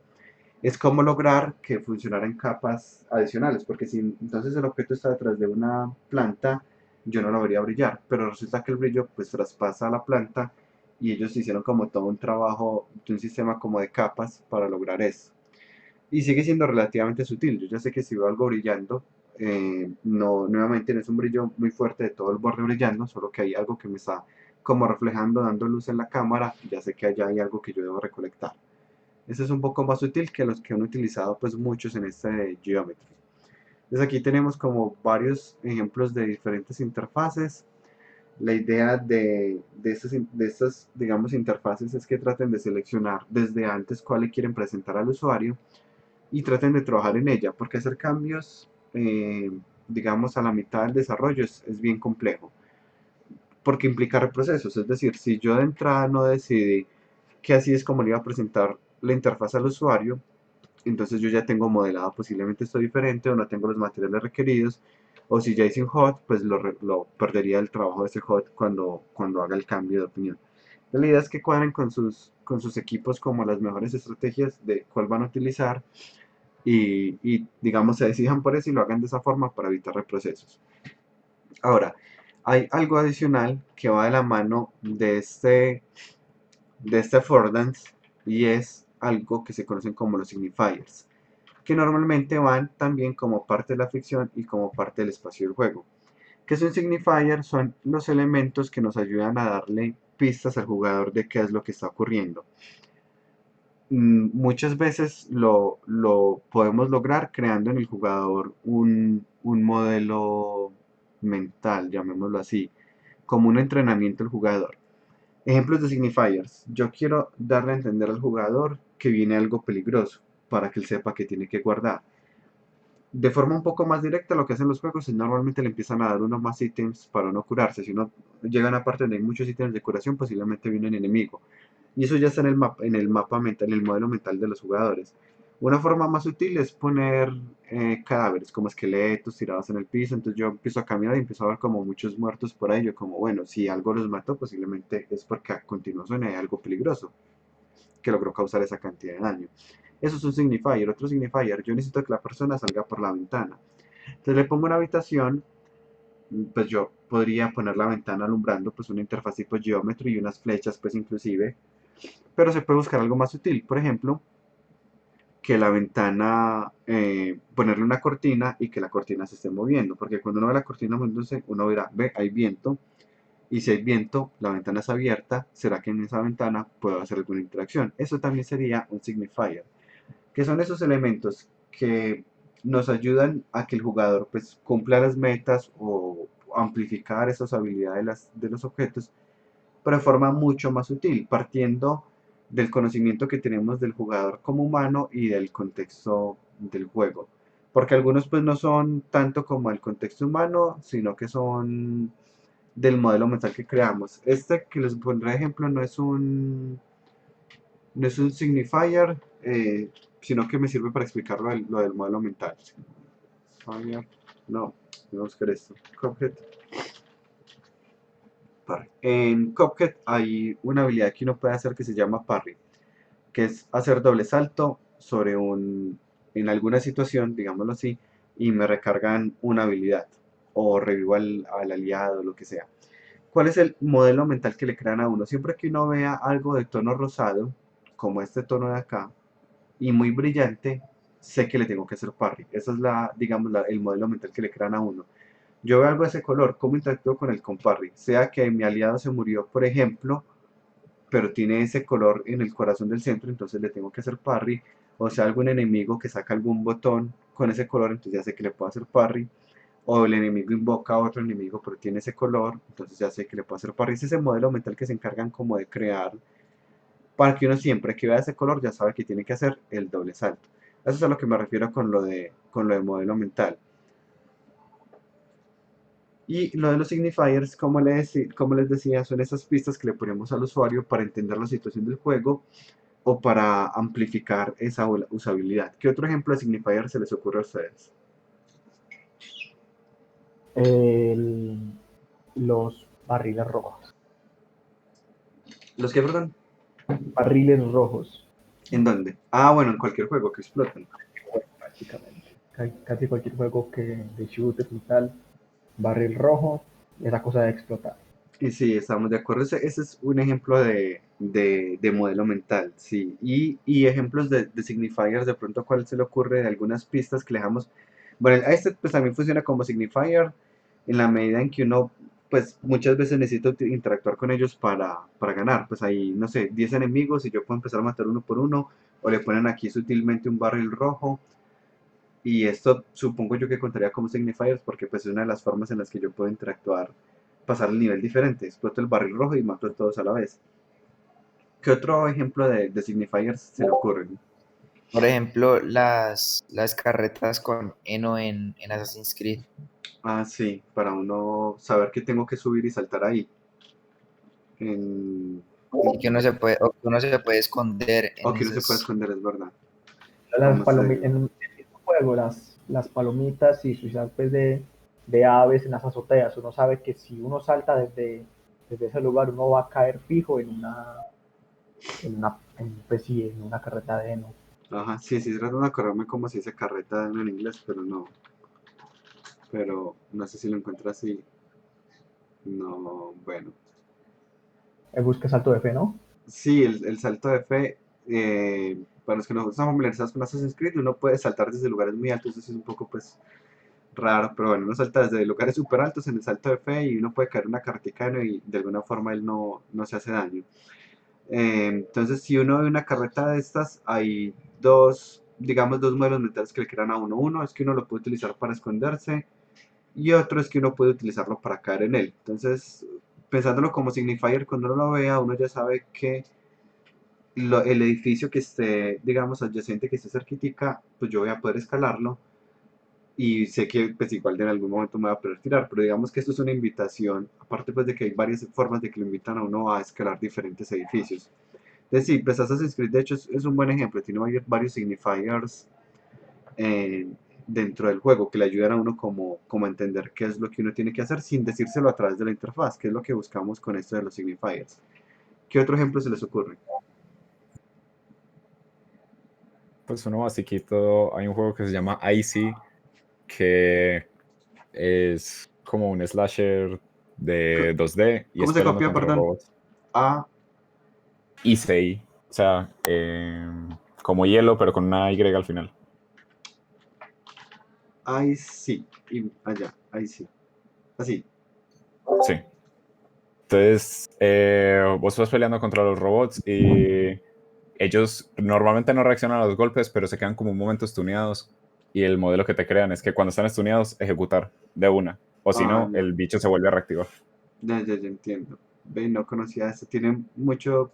es cómo lograr que funcionara en capas adicionales, porque si entonces el objeto está detrás de una planta, yo no lo vería brillar, pero resulta que el brillo pues traspasa a la planta y ellos hicieron como todo un trabajo de un sistema como de capas para lograr eso. Y sigue siendo relativamente sutil, yo ya sé que si veo algo brillando, no, nuevamente no es un brillo muy fuerte de todo el borde brillando, solo que hay algo que me está como reflejando, dando luz en la cámara, y ya sé que allá hay algo que yo debo recolectar. Este es un poco más sutil que los que han utilizado pues muchos en este Geometry. Entonces aquí tenemos como varios ejemplos de diferentes interfaces. La idea de estas, digamos, interfaces es que traten de seleccionar desde antes cuál le quieren presentar al usuario y traten de trabajar en ella, porque hacer cambios, digamos, a la mitad del desarrollo es bien complejo, porque implica reprocesos. Es decir, si yo de entrada no decidí que así es como le iba a presentar la interfaz al usuario, entonces yo ya tengo modelado posiblemente esto diferente o no tengo los materiales requeridos, o si ya hice un hot, pues lo perdería el trabajo de ese hot cuando haga el cambio de opinión. La idea es que cuadren con sus equipos como las mejores estrategias de cuál van a utilizar digamos se decidan por eso y lo hagan de esa forma para evitar reprocesos. Ahora, hay algo adicional que va de la mano de este affordance y es algo que se conocen como los signifiers, que normalmente van también como parte de la ficción y como parte del espacio del juego. ¿Qué es un signifier? Son los elementos que nos ayudan a darle pistas al jugador de qué es lo que está ocurriendo. Muchas veces lo podemos lograr creando en el jugador un modelo mental, llamémoslo así, como un entrenamiento del jugador. Ejemplos de signifiers. Yo quiero darle a entender al jugador que viene algo peligroso para que él sepa que tiene que guardar. De forma un poco más directa, lo que hacen los juegos es normalmente le empiezan a dar uno más ítems para no curarse. Si uno llega a una parte donde hay muchos ítems de curación, posiblemente viene un enemigo. Y eso ya está en el mapa mental, en el modelo mental de los jugadores. Una forma más útil es poner cadáveres como esqueletos tirados en el piso. Entonces yo empiezo a caminar y empiezo a ver como muchos muertos por ahí. Yo como, bueno, si algo los mató, posiblemente es porque a continuación hay algo peligroso que logró causar esa cantidad de daño. Eso es un signifier. Otro signifier, yo necesito que la persona salga por la ventana. Entonces le pongo una habitación, pues yo podría poner la ventana alumbrando, pues una interfaz tipo geometry y unas flechas, pues inclusive. Pero se puede buscar algo más sutil. Por ejemplo, que la ventana, ponerle una cortina y que la cortina se esté moviendo. Porque cuando uno ve la cortina moviéndose, uno verá, ve, hay viento. Y si hay viento, la ventana es abierta, ¿será que en esa ventana puedo hacer alguna interacción? Eso también sería un signifier, que son esos elementos que nos ayudan a que el jugador pues cumpla las metas o amplificar esas habilidades de los objetos, pero de forma mucho más sutil, partiendo del conocimiento que tenemos del jugador como humano y del contexto del juego. Porque algunos pues no son tanto como el contexto humano, sino que son del modelo mental que creamos. Este que les pondré ejemplo no es un signifier, sino que me sirve para explicar lo del modelo mental. No, voy a buscar esto. Cuphead. Parry. En Cuphead hay una habilidad que uno puede hacer que se llama parry, que es hacer doble salto en alguna situación, digámoslo así, y me recargan una habilidad o revivo al aliado, lo que sea. ¿Cuál es el modelo mental que le crean a uno? Siempre que uno vea algo de tono rosado, como este tono de acá, y muy brillante, sé que le tengo que hacer parry. Esa es digamos, el modelo mental que le crean a uno. Yo veo algo de ese color, ¿cómo interactúo con el con parry? Sea que mi aliado se murió, por ejemplo, pero tiene ese color en el corazón del centro, entonces le tengo que hacer parry. O sea, algún enemigo que saca algún botón con ese color, entonces ya sé que le puedo hacer parry. O el enemigo invoca a otro enemigo pero tiene ese color, entonces ya sé que le puedo hacer parry. Ese es el modelo mental que se encargan como de crear para que uno siempre que vea ese color ya sabe que tiene que hacer el doble salto. Eso es a lo que me refiero con lo de modelo mental. Y lo de los signifiers, como les decía, son esas pistas que le ponemos al usuario para entender la situación del juego o para amplificar esa usabilidad. ¿Qué otro ejemplo de signifier se les ocurre a ustedes? Los barriles rojos. ¿Los que, perdón? Barriles rojos, ¿En dónde? Ah, bueno, en cualquier juego que exploten. prácticamente. Casi cualquier juego de shooters y tal, barril rojo, esa cosa de explotar. Y sí, estamos de acuerdo. Ese es un ejemplo de modelo mental, sí. Y ejemplos de signifiers, de pronto, ¿cuál se le ocurre de algunas pistas que le dejamos? Bueno, a este pues también funciona como signifier en la medida en que uno, pues muchas veces necesita interactuar con ellos para ganar. Pues hay, no sé, 10 enemigos y yo puedo empezar a matar uno por uno, o le ponen aquí sutilmente un barril rojo. Y esto supongo yo que contaría como signifiers porque pues es una de las formas en las que yo puedo interactuar, pasar el nivel diferente. Exploto el barril rojo y mato a todos a la vez. ¿Qué otro ejemplo de signifiers se le ocurre? Por ejemplo, las carretas con Eno en Assassin's Creed. Ah, sí, para uno saber que tengo que subir y saltar ahí. En, Y que uno se puede, o que uno se puede esconder o en que no se puede esas. esconder, es verdad. Las Vamos a en el mismo juego, las palomitas y sus pues, de aves en las azoteas. Uno sabe que si uno salta desde ese lugar, uno va a caer fijo pues sí, en una carreta de heno. Ajá, sí, sí, tratando de acordarme cómo se dice carreta en inglés, pero no. Pero no sé si lo encuentro así. No, bueno. Busca salto de fe, ¿no? Sí, el salto de fe, para los que no están familiarizados con Assassin's Creed, uno puede saltar desde lugares muy altos, eso es un poco pues raro, pero bueno, uno salta desde lugares súper altos en el salto de fe y uno puede caer en una carticano y de alguna forma él no se hace daño. Entonces, si uno ve una carreta de estas, hay dos, digamos, dos modelos mentales que le crean a uno. Uno es que uno lo puede utilizar para esconderse y otro es que uno puede utilizarlo para caer en él. Entonces, pensándolo como signifier, cuando uno lo vea, uno ya sabe que el edificio que esté, digamos, adyacente, que esté cerquitica, pues yo voy a poder escalarlo y sé que pues igual de en algún momento me va a poder tirar, pero digamos que esto es una invitación, aparte pues de que hay varias formas de que lo invitan a uno a escalar diferentes edificios. Entonces sí, pues Assassin's Creed de hecho es un buen ejemplo, tiene varios signifiers eh, dentro del juego que le ayudan a uno como a entender qué es lo que uno tiene que hacer sin decírselo a través de la interfaz, que es lo que buscamos con esto de los signifiers. ¿Qué otro ejemplo se les ocurre? Pues uno basiquito, hay un juego que se llama Icy, que es como un slasher de 2D y ¿Cómo es se peleando copia, contra perdón? robots. A, Issei, o sea, como hielo, pero con una Y al final. I, sí, y allá, ahí sí. Así. Sí. Entonces, vos vas peleando contra los robots y ellos normalmente no reaccionan a los golpes, pero se quedan como un momento estuneados. Y el modelo que te crean es que cuando están estuneados, ejecutar de una. O si Ah, no, ya, el bicho se vuelve a reactivar. ya entiendo. Ve, no conocía eso. Tiene mucho,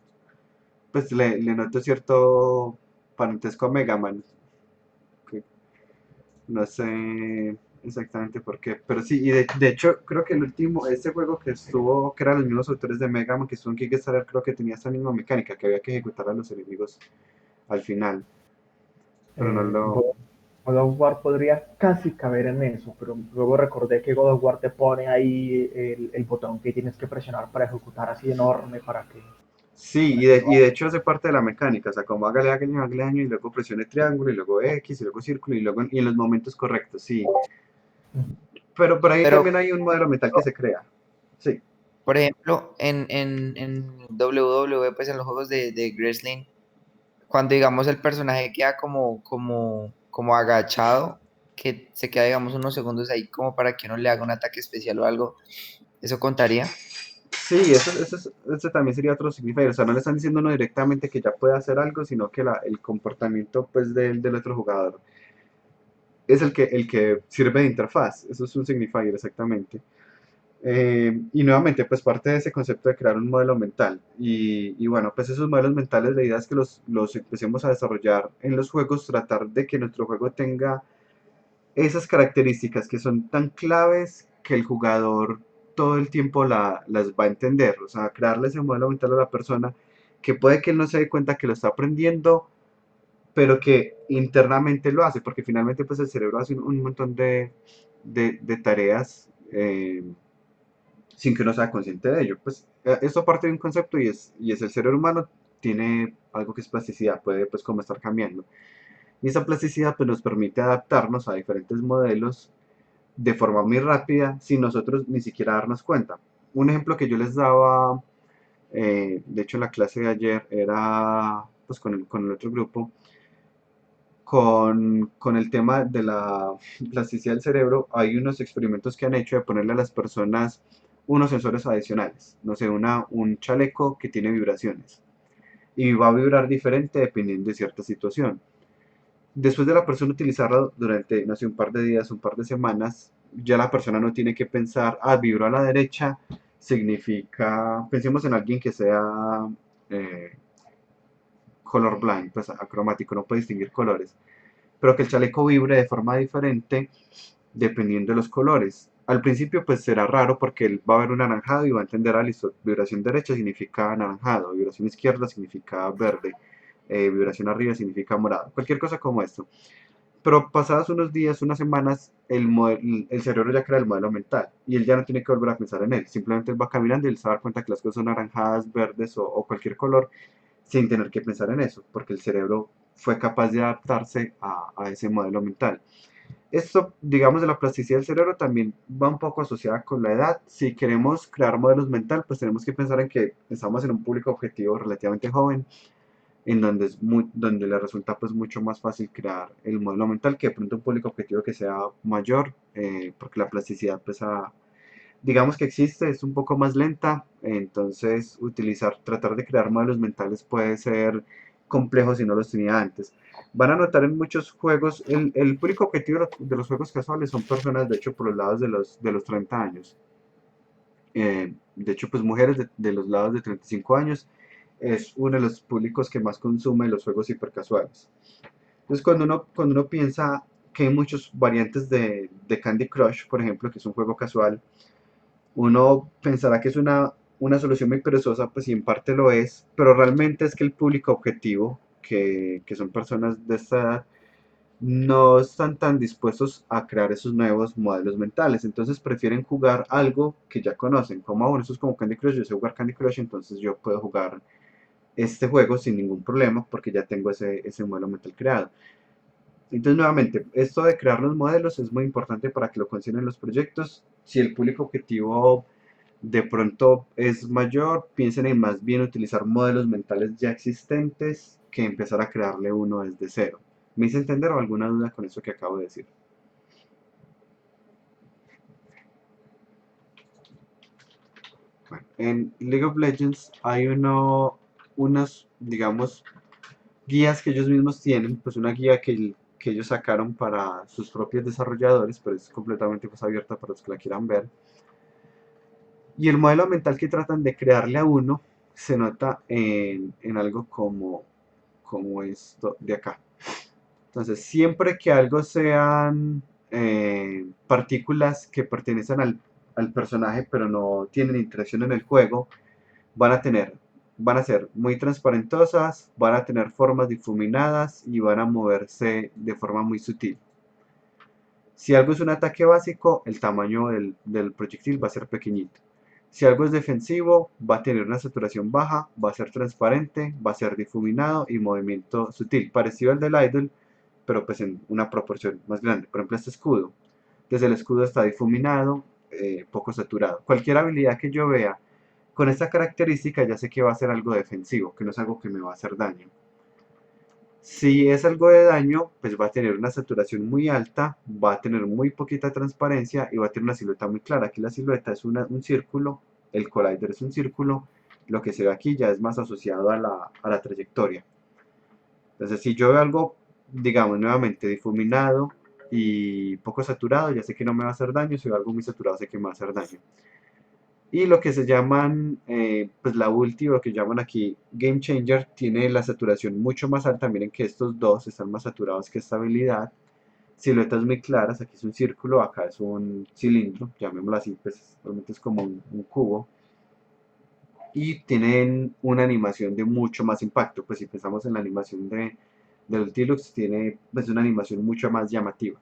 pues le noto cierto parentesco a Mega Man. Que no sé exactamente por qué. Pero sí, y de hecho, creo que el último, este juego que estuvo, que eran los mismos autores de Mega Man, que estuvo en Kickstarter, creo que tenía esa misma mecánica, que había que ejecutar a los enemigos al final. Pero no lo. God of War podría casi caber en eso, pero luego recordé que God of War te pone ahí el botón que tienes que presionar para ejecutar así enorme Sí, para que y de vaya. hecho hace parte de la mecánica, o sea, como hágale daño, y luego presione triángulo, y luego X, y luego círculo, y luego y en los momentos correctos, sí. Pero por ahí Pero, también hay un modelo mental que se crea. Sí, por ejemplo, en WWE, pues en los juegos de wrestling, cuando digamos el personaje queda como agachado, que se queda digamos unos segundos ahí como para que uno le haga un ataque especial o algo, ¿eso contaría? sí, eso también sería otro significado. O sea, no le están diciendo uno directamente que ya puede hacer algo, sino que el comportamiento pues, del otro jugador es el que sirve de interfaz. Eso es un signifier exactamente. Y nuevamente, pues parte de ese concepto de crear un modelo mental. Y bueno, pues esos modelos mentales, la idea es que los empecemos a desarrollar en los juegos, tratar de que nuestro juego tenga esas características que son tan claves que el jugador todo el tiempo las va a entender. O sea, crearle ese modelo mental a la persona que puede que él no se dé cuenta que lo está aprendiendo, pero que internamente lo hace, porque finalmente pues el cerebro hace un montón de tareas sin que uno sea consciente de ello. Pues esto parte de un concepto y es el cerebro humano tiene algo que es plasticidad, puede pues como estar cambiando. Y esa plasticidad pues nos permite adaptarnos a diferentes modelos de forma muy rápida sin nosotros ni siquiera darnos cuenta. Un ejemplo que yo les daba, de hecho en la clase de ayer era pues con el otro grupo, con el tema de la plasticidad del cerebro, hay unos experimentos que han hecho de ponerle a las personas unos sensores adicionales, no sé, un chaleco que tiene vibraciones y va a vibrar diferente dependiendo de cierta situación. Después de la persona utilizarlo durante, no sé, un par de días, un par de semanas, ya la persona no tiene que pensar, vibró a la derecha, significa, pensemos en alguien que sea eh, colorblind, pues acromático, no puede distinguir colores, pero que el chaleco vibre de forma diferente dependiendo de los colores. Al principio pues será raro porque él va a ver un anaranjado y va a entender, listo, vibración derecha significa anaranjado, vibración izquierda significa verde, vibración arriba significa morado, cualquier cosa como esto. Pero pasados unos días, unas semanas, el cerebro ya crea el modelo mental y él ya no tiene que volver a pensar en él. Simplemente él va caminando y él se va a dar cuenta que las cosas son naranjadas, verdes o cualquier color sin tener que pensar en eso, porque el cerebro fue capaz de adaptarse a ese modelo mental. Esto, digamos, de la plasticidad del cerebro también va un poco asociada con la edad. Si queremos crear modelos mental, pues tenemos que pensar en que estamos en un público objetivo relativamente joven, en donde, donde le resulta pues mucho más fácil crear el modelo mental que de pronto un público objetivo que sea mayor, porque la plasticidad pues digamos que existe, es un poco más lenta, entonces tratar de crear modelos mentales puede ser complejo si no los tenía antes. Van a notar en muchos juegos, el público objetivo de los juegos casuales son personas, de hecho, por los lados de los 30 años. De hecho, pues mujeres de los lados de 35 años es uno de los públicos que más consume los juegos hipercasuales. Entonces, cuando uno piensa que hay muchas variantes de Candy Crush, por ejemplo, que es un juego casual, uno pensará que es una solución muy perezosa, pues sí, en parte lo es, pero realmente es que el público objetivo, que son personas de esta edad, no están tan dispuestos a crear esos nuevos modelos mentales, entonces prefieren jugar algo que ya conocen, como bueno, eso es como Candy Crush, yo sé jugar Candy Crush, entonces yo puedo jugar este juego sin ningún problema porque ya tengo ese modelo mental creado. Entonces, nuevamente, esto de crear los modelos es muy importante para que lo consideren los proyectos. Si el público objetivo de pronto es mayor, piensen en más bien utilizar modelos mentales ya existentes que empezar a crearle uno desde cero. ¿Me hice entender o alguna duda con eso que acabo de decir? Bueno, en League of Legends hay unas, digamos, guías que ellos mismos tienen, pues una guía que ellos sacaron para sus propios desarrolladores, pero es completamente pues, abierta para los que la quieran ver. Y el modelo mental que tratan de crearle a uno se nota en algo como esto de acá. Entonces, siempre que algo sean partículas que pertenecen al personaje, pero no tienen interacción en el juego, van a tener, van a ser muy transparentosas, van a tener formas difuminadas y van a moverse de forma muy sutil. Si algo es un ataque básico, el tamaño del proyectil va a ser pequeñito. Si algo es defensivo, va a tener una saturación baja, va a ser transparente, va a ser difuminado y movimiento sutil, parecido al del idol, pero pues en una proporción más grande. Por ejemplo, este escudo. Desde el escudo está difuminado, poco saturado. Cualquier habilidad que yo vea con esta característica ya sé que va a ser algo defensivo, que no es algo que me va a hacer daño. Si es algo de daño, pues va a tener una saturación muy alta, va a tener muy poquita transparencia y va a tener una silueta muy clara. Aquí la silueta es un círculo, el collider es un círculo, lo que se ve aquí ya es más asociado a la trayectoria. Entonces, si yo veo algo, digamos, nuevamente difuminado y poco saturado, ya sé que no me va a hacer daño. Si veo algo muy saturado, sé que me va a hacer daño. Y lo que se llaman, pues la ulti, o lo que llaman aquí Game Changer, tiene la saturación mucho más alta. Miren que estos dos están más saturados que esta habilidad. Siluetas muy claras, aquí es un círculo, acá es un cilindro, llamémoslo así, pues realmente es como un cubo. Y tienen una animación de mucho más impacto, pues si pensamos en la animación del Ultilux, tiene pues una animación mucho más llamativa.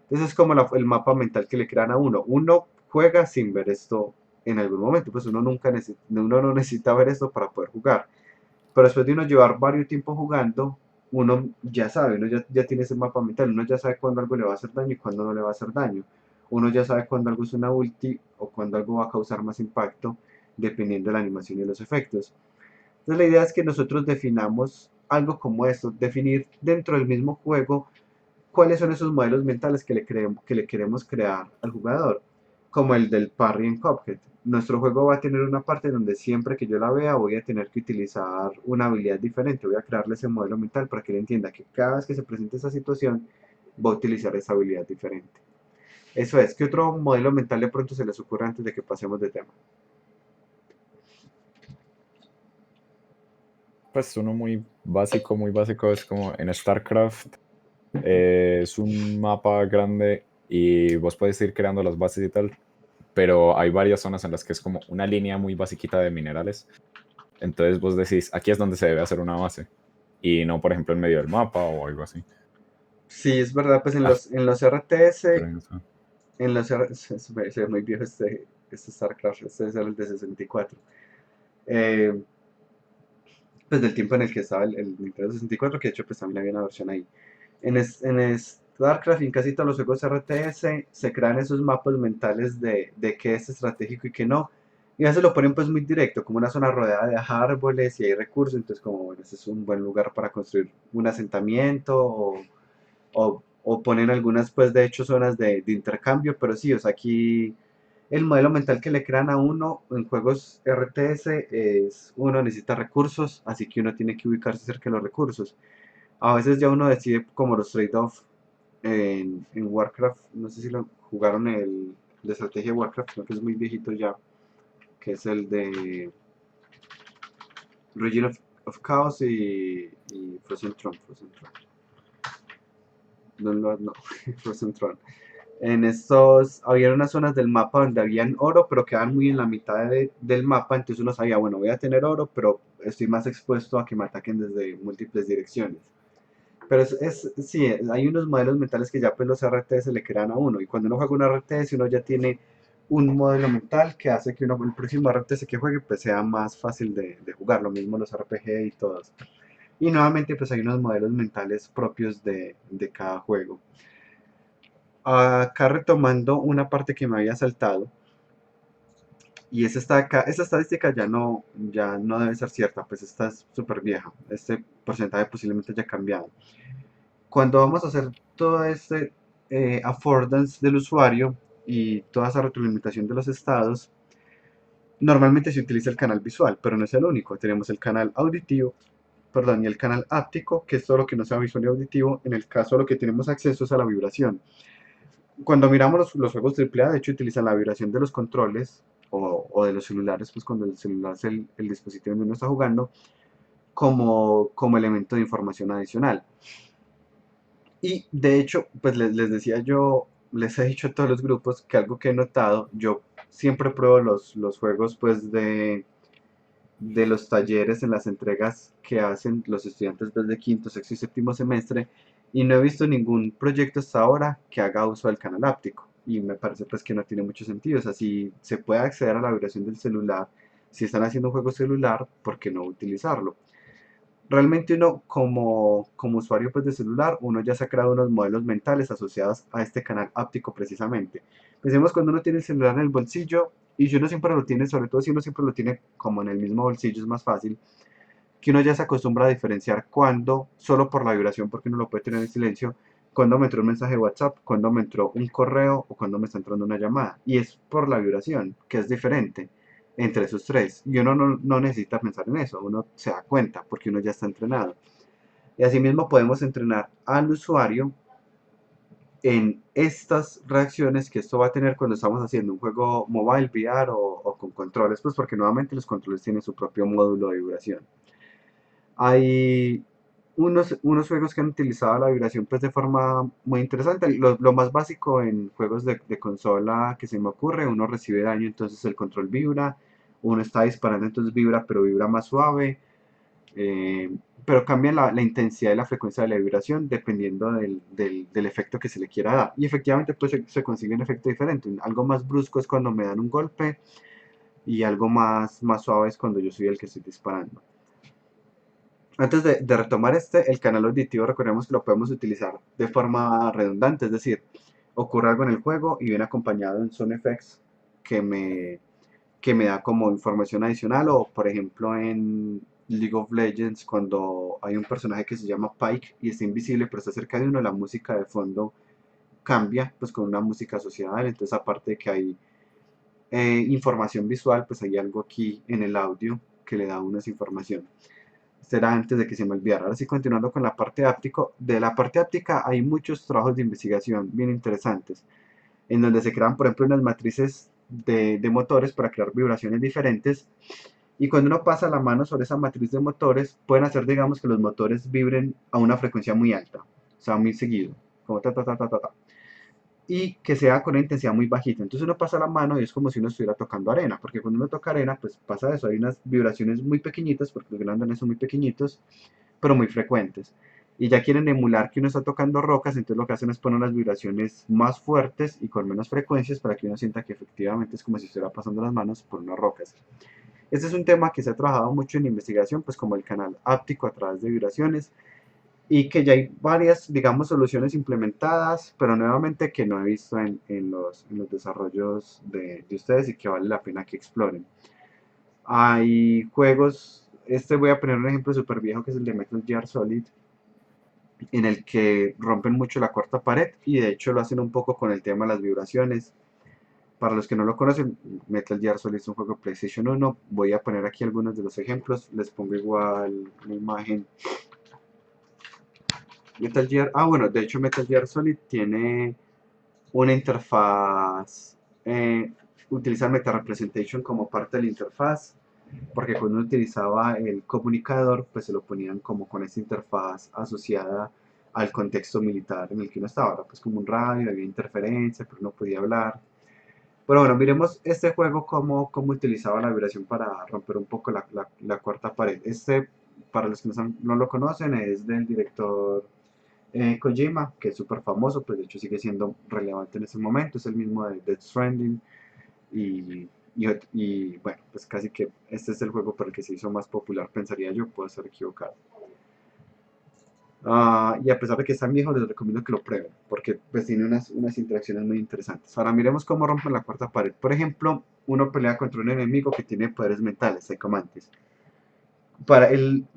Entonces es como el mapa mental que le crean a uno. Uno juega sin ver esto en algún momento, pues uno no necesita ver esto para poder jugar. Pero después de uno llevar varios tiempos jugando, uno ya sabe, ya tiene ese mapa mental, uno ya sabe cuándo algo le va a hacer daño y cuándo no le va a hacer daño. Uno ya sabe cuándo algo es una ulti o cuándo algo va a causar más impacto, dependiendo de la animación y los efectos. Entonces la idea es que nosotros definamos algo como esto, definir dentro del mismo juego cuáles son esos modelos mentales que le queremos crear al jugador, como el del parry en Cuphead. nuestro juego va a tener una parte donde siempre que yo la vea voy a tener que utilizar una habilidad diferente, voy a crearle ese modelo mental para que él entienda que cada vez que se presente esa situación va a utilizar esa habilidad diferente. Eso es, ¿qué otro modelo mental de pronto se les ocurre antes de que pasemos de tema? Pues uno muy básico es como en StarCraft, es un mapa grande y vos puedes ir creando las bases y tal, pero hay varias zonas en las que es como una línea muy basiquita de minerales. Entonces vos decís, aquí es donde se debe hacer una base y no, por ejemplo, en medio del mapa o algo así. Sí, es verdad, pues Ah, en los RTS, pero eso. se ve muy viejo este StarCraft, este es el de 64. Eh, pues del tiempo en el que estaba el Nintendo 64, que de hecho pues también había una versión ahí. En StarCraft y en casi todos los juegos RTS se crean esos mapas mentales de qué es estratégico y qué no. Y a veces lo ponen pues muy directo, como una zona rodeada de árboles y hay recursos, entonces como bueno, ese es un buen lugar para construir un asentamiento o ponen algunas pues de hecho zonas de intercambio, pero sí, o sea, aquí el modelo mental que le crean a uno en juegos RTS es uno necesita recursos, así que uno tiene que ubicarse cerca de los recursos. A veces ya uno decide como los trade-off en Warcraft, no sé si lo jugaron de estrategia de Warcraft, creo que es muy viejito ya, que es el de Region of Chaos y Frozen Throne, no, Frozen Throne. En estos, había unas zonas del mapa donde habían oro, pero quedaban muy en la mitad del mapa, entonces uno sabía, bueno, voy a tener oro, pero estoy más expuesto a que me ataquen desde múltiples direcciones. Pero sí, hay unos modelos mentales que ya pues los RTS le crean a uno, y cuando uno juega un RTS uno ya tiene un modelo mental que hace que uno, el próximo RTS que juegue pues sea más fácil de jugar, lo mismo los RPG y todos. Y nuevamente pues hay unos modelos mentales propios de cada juego. Acá retomando una parte que me había saltado, y esa está acá, esta estadística ya no debe ser cierta, pues esta es súper vieja, este porcentaje posiblemente haya cambiado. Cuando vamos a hacer todo este affordance del usuario y toda esa retroalimentación de los estados, normalmente se utiliza el canal visual, pero no es el único. Tenemos el canal auditivo, perdón, y el canal áptico, que es todo lo que no sea visual y auditivo. En el caso, lo que tenemos acceso es a la vibración. Cuando miramos los juegos AAA, de hecho, utilizan la vibración de los controles o de los celulares, pues cuando el celular es el dispositivo donde uno está jugando, como elemento de información adicional. Y de hecho, pues les decía yo, les he dicho a todos los grupos que algo que he notado, yo siempre pruebo los juegos pues de los talleres en las entregas que hacen los estudiantes desde quinto, sexto y séptimo semestre y no he visto ningún proyecto hasta ahora que haga uso del canal áptico y me parece pues que no tiene mucho sentido, o sea, si se puede acceder a la vibración del celular, si están haciendo un juego celular, ¿por qué no utilizarlo? Realmente uno como usuario pues, de celular, uno ya se ha creado unos modelos mentales asociados a este canal áptico precisamente. Pensemos cuando uno tiene el celular en el bolsillo y si uno siempre lo tiene, sobre todo si uno siempre lo tiene como en el mismo bolsillo, es más fácil, que uno ya se acostumbra a diferenciar cuando, solo por la vibración, porque uno lo puede tener en silencio, cuando me entró un mensaje de WhatsApp, cuando me entró un correo o cuando me está entrando una llamada. Y es por la vibración, que es diferente entre esos tres. Y uno no necesita pensar en eso, uno se da cuenta porque uno ya está entrenado. Y asimismo podemos entrenar al usuario en estas reacciones que esto va a tener cuando estamos haciendo un juego mobile, VR o con controles, pues porque nuevamente los controles tienen su propio módulo de vibración. Hay unos juegos que han utilizado la vibración pues de forma muy interesante. Lo más básico en juegos de consola que se me ocurre, uno recibe daño, entonces el control vibra, uno está disparando, entonces vibra, pero vibra más suave, eh, pero cambia la intensidad y la frecuencia de la vibración dependiendo del efecto que se le quiera dar. Y efectivamente pues se consigue un efecto diferente. Algo más brusco es cuando me dan un golpe y algo más suave es cuando yo soy el que estoy disparando. Antes de retomar el canal auditivo, recordemos que lo podemos utilizar de forma redundante, es decir, ocurre algo en el juego y viene acompañado de un sound effects que me da como información adicional, o por ejemplo en League of Legends, cuando hay un personaje que se llama Pyke y está invisible pero está cerca de uno, la música de fondo cambia pues con una música asociada a él, entonces aparte de que hay información visual, pues hay algo aquí en el audio que le da a uno esa información. Esto era antes de que se me olvidara. Ahora sí, continuando con la parte áptico. De la parte áptica hay muchos trabajos de investigación bien interesantes, en donde se crean, por ejemplo, unas matrices de motores para crear vibraciones diferentes. Y cuando uno pasa la mano sobre esa matriz de motores, pueden hacer, digamos, que los motores vibren a una frecuencia muy alta, o sea, muy seguido, como ta, ta, ta, ta, ta, ta, y que sea con una intensidad muy bajita. Entonces uno pasa la mano y es como si uno estuviera tocando arena, porque cuando uno toca arena, pues pasa eso, hay unas vibraciones muy pequeñitas, porque los grandes son muy pequeñitos, pero muy frecuentes. Y ya quieren emular que uno está tocando rocas, entonces lo que hacen es poner las vibraciones más fuertes y con menos frecuencias para que uno sienta que efectivamente es como si estuviera pasando las manos por unas rocas. Este es un tema que se ha trabajado mucho en investigación, pues como el canal áptico a través de vibraciones, y que ya hay varias, digamos, soluciones implementadas, pero nuevamente que no he visto en los desarrollos de ustedes y que vale la pena que exploren. Hay juegos, este voy a poner un ejemplo súper viejo que es el de Metal Gear Solid, en el que rompen mucho la cuarta pared y de hecho lo hacen un poco con el tema de las vibraciones. Para los que no lo conocen, Metal Gear Solid es un juego PlayStation 1. Voy a poner aquí algunos de los ejemplos. Les pongo igual una imagen. Metal Gear, bueno, de hecho Metal Gear Solid tiene una interfaz, utiliza Meta Representation como parte de la interfaz, porque cuando uno utilizaba el comunicador, pues se lo ponían como con esta interfaz asociada al contexto militar en el que uno estaba. Era pues como un radio, había interferencia, pero uno podía hablar. Pero bueno, miremos este juego cómo utilizaba la vibración para romper un poco la cuarta pared. Este, para los que no lo conocen, es del director Kojima, que es súper famoso, pues de hecho sigue siendo relevante en ese momento. Es el mismo de Death Stranding. Y bueno, pues casi que este es el juego por el que se hizo más popular, pensaría yo, puedo estar equivocado. Y a pesar de que es tan viejo, les recomiendo que lo prueben, porque pues tiene unas interacciones muy interesantes. Ahora miremos cómo rompen la cuarta pared. Por ejemplo, uno pelea contra un enemigo que tiene poderes mentales, Psychomantis.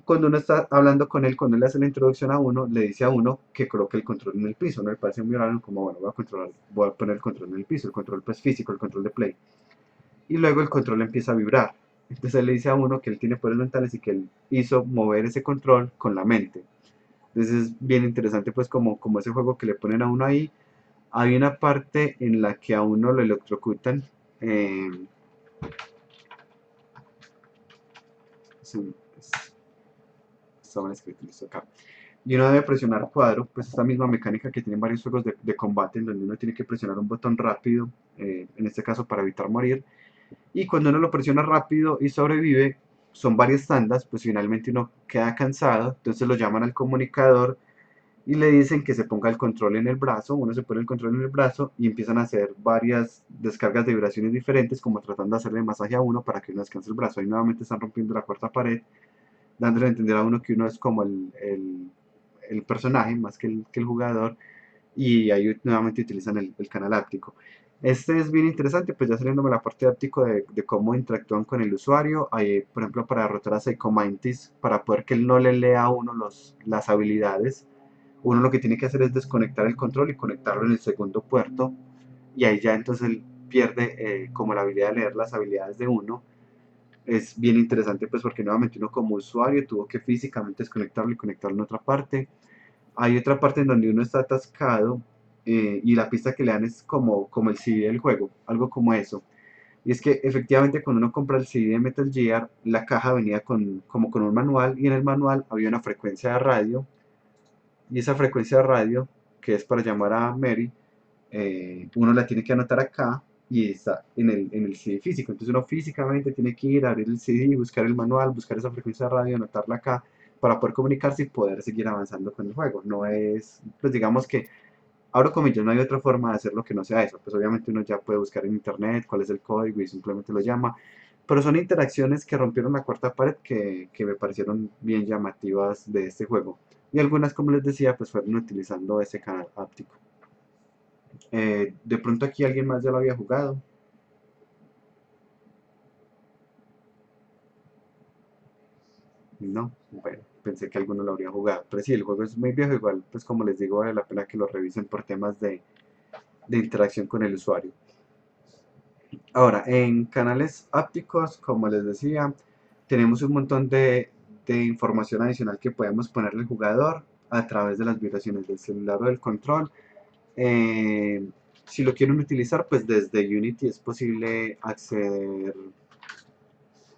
Cuando uno está hablando con él, cuando él hace la introducción a uno, le dice a uno que coloque el control en el piso, ¿no? Le parece muy raro, como bueno, voy a poner el control en el piso, el control pues físico, el control de play. Y luego el control empieza a vibrar. Entonces él le dice a uno que él tiene poderes mentales y que él hizo mover ese control con la mente. Entonces es bien interesante pues como ese juego que le ponen a uno ahí. Hay una parte en la que a uno lo electrocutan. Estaban escritos listo acá. Y uno debe presionar cuadro, pues esta misma mecánica que tienen varios juegos de combate en donde uno tiene que presionar un botón rápido, en este caso para evitar morir. Y cuando uno lo presiona rápido y sobrevive, son varias tandas, pues finalmente uno queda cansado, entonces lo llaman al comunicador y le dicen que se ponga el control en el brazo, uno se pone el control en el brazo y empiezan a hacer varias descargas de vibraciones diferentes, como tratando de hacerle masaje a uno para que uno descanse el brazo. Ahí nuevamente están rompiendo la cuarta pared, dándole a entender a uno que uno es como el personaje más que el jugador, y ahí nuevamente utilizan el canal áptico. Este es bien interesante, pues ya saliéndome la parte áptico de cómo interactúan con el usuario. Hay, por ejemplo, para derrotar a Psychomantis, para poder que él no le lea a uno las habilidades, uno lo que tiene que hacer es desconectar el control y conectarlo en el segundo puerto, y ahí ya entonces él pierde como la habilidad de leer las habilidades de uno. Es bien interesante pues porque nuevamente uno como usuario tuvo que físicamente desconectarlo y conectarlo en otra parte. Hay otra parte en donde uno está atascado, y la pista que le dan es como el CD del juego, algo como eso. Y es que efectivamente cuando uno compra el CD de Metal Gear, la caja venía como con un manual, y en el manual había una frecuencia de radio, y esa frecuencia de radio, que es para llamar a Mary, uno la tiene que anotar acá y está en el CD físico. Entonces uno físicamente tiene que ir a abrir el CD, buscar el manual, buscar esa frecuencia de radio, anotarla acá para poder comunicarse y poder seguir avanzando con el juego. No es, pues digamos que, abro comillas, no hay otra forma de hacerlo que no sea eso. Pues obviamente uno ya puede buscar en internet cuál es el código y simplemente lo llama. Pero son interacciones que rompieron la cuarta pared que me parecieron bien llamativas de este juego. Y algunas, como les decía, pues fueron utilizando ese canal áptico. De pronto aquí alguien más ya lo había jugado. No, bueno, pensé que alguno lo habría jugado. Pero sí, el juego es muy viejo, igual, pues como les digo, vale la pena que lo revisen por temas de interacción con el usuario. Ahora, en canales ápticos, como les decía, tenemos un montón de información adicional que podemos ponerle al jugador a través de las vibraciones del celular o del control. Eh, si lo quieren utilizar, pues desde Unity es posible acceder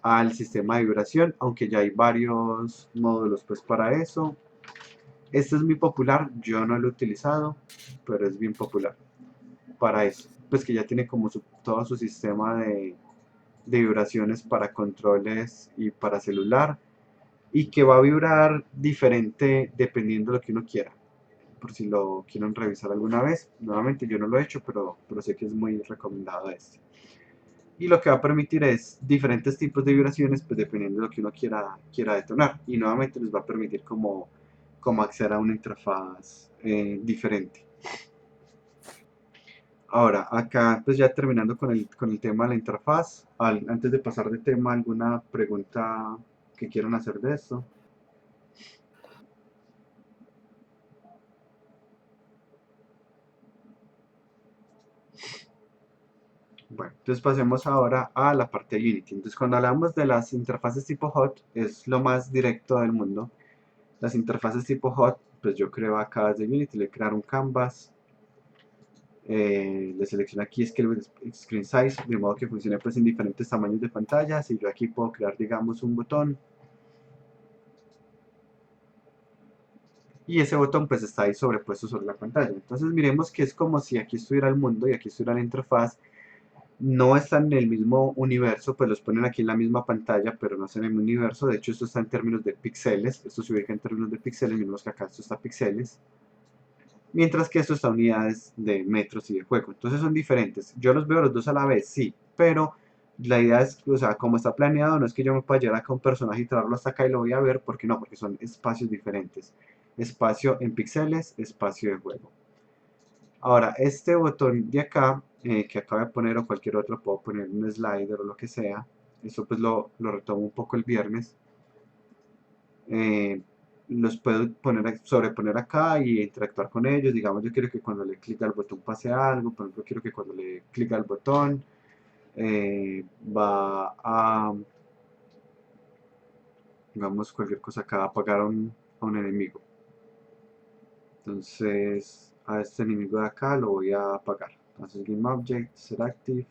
al sistema de vibración, aunque ya hay varios módulos pues para eso. Este es muy popular, yo no lo he utilizado, pero es bien popular para eso. Pues que ya tiene como todo su sistema de vibraciones para controles y para celular, y que va a vibrar diferente dependiendo de lo que uno quiera. Por si lo quieren revisar alguna vez. Nuevamente yo no lo he hecho, pero sé que es muy recomendado este. Y lo que va a permitir es diferentes tipos de vibraciones, pues dependiendo de lo que uno quiera detonar. Y nuevamente les va a permitir como acceder a una interfaz diferente. Ahora, acá pues ya terminando con el tema de la interfaz, antes de pasar de tema, ¿alguna pregunta que quieran hacer de esto? Bueno, entonces pasemos ahora a la parte de Unity. Entonces cuando hablamos de las interfaces tipo hot, es lo más directo del mundo. Las interfaces tipo hot, pues yo creo acá desde Unity, le crear un canvas, le selecciono aquí Screen Size, de modo que funcione pues en diferentes tamaños de pantallas, y yo aquí puedo crear digamos un botón, y ese botón pues está ahí sobrepuesto sobre la pantalla. Entonces miremos que es como si aquí estuviera el mundo y aquí estuviera la interfaz. No están en el mismo universo, pues los ponen aquí en la misma pantalla, pero no están en el mismo universo. De hecho, esto está en términos de píxeles, esto se ubica en términos de píxeles, mismos que acá esto está píxeles, mientras que esto está unidades de metros y de juego. Entonces son diferentes. Yo los veo los dos a la vez, sí, pero la idea es, o sea, como está planeado, no es que yo me pueda llevar acá a un personaje y traerlo hasta acá y lo voy a ver, porque no, porque son espacios diferentes. Espacio en píxeles, espacio de juego. Ahora, este botón de acá, que acabo de poner, o cualquier otro, puedo poner un slider o lo que sea. Eso pues lo retomo un poco el viernes. Los puedo sobreponer acá y interactuar con ellos. Digamos, yo quiero que cuando le clic al botón pase algo. Por ejemplo, quiero que cuando le clic al botón va a, digamos, cualquier cosa acá, a apagar a un enemigo. Entonces, a este enemigo de acá lo voy a apagar. Entonces, Game Object, Set Active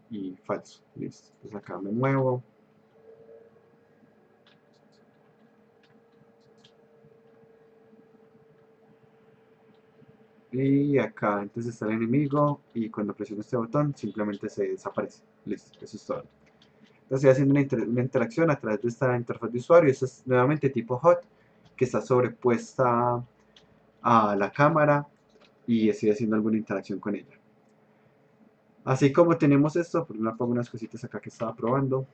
y falso. Listo. Entonces acá me muevo. Y acá entonces está el enemigo, y cuando presiono este botón simplemente se desaparece. Listo, eso es todo. Entonces estoy haciendo una interacción a través de esta interfaz de usuario. Esto es nuevamente tipo hot, que está sobrepuesta a la cámara, y estoy haciendo alguna interacción con ella. Así como tenemos esto, por ejemplo, pongo unas cositas acá que estaba probando.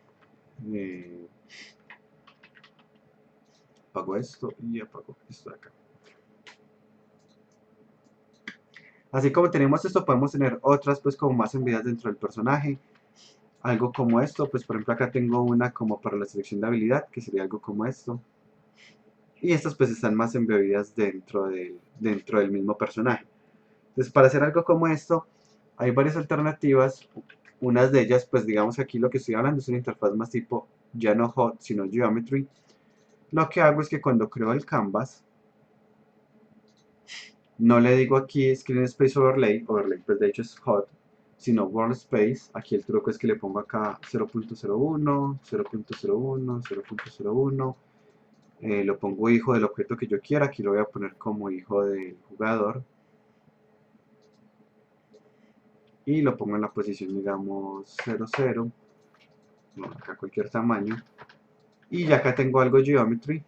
Apago esto y apago esto de acá. Así como tenemos esto, podemos tener otras pues como más embebidas dentro del personaje. Algo como esto, pues por ejemplo acá tengo una como para la selección de habilidad, que sería algo como esto. Y estas pues están más embebidas dentro del mismo personaje. Entonces para hacer algo como esto, hay varias alternativas. Unas de ellas, pues digamos que aquí lo que estoy hablando es una interfaz más tipo, ya no hot, sino geometry. Lo que hago es que cuando creo el canvas, no le digo aquí Screen Space Overlay, pues de hecho es hot, sino World Space. Aquí el truco es que le pongo acá 0.01, 0.01, 0.01. Lo pongo hijo del objeto que yo quiera. Aquí lo voy a poner como hijo del jugador. Y lo pongo en la posición, digamos, 00. Bueno, acá cualquier tamaño. Y ya acá tengo algo Geometry,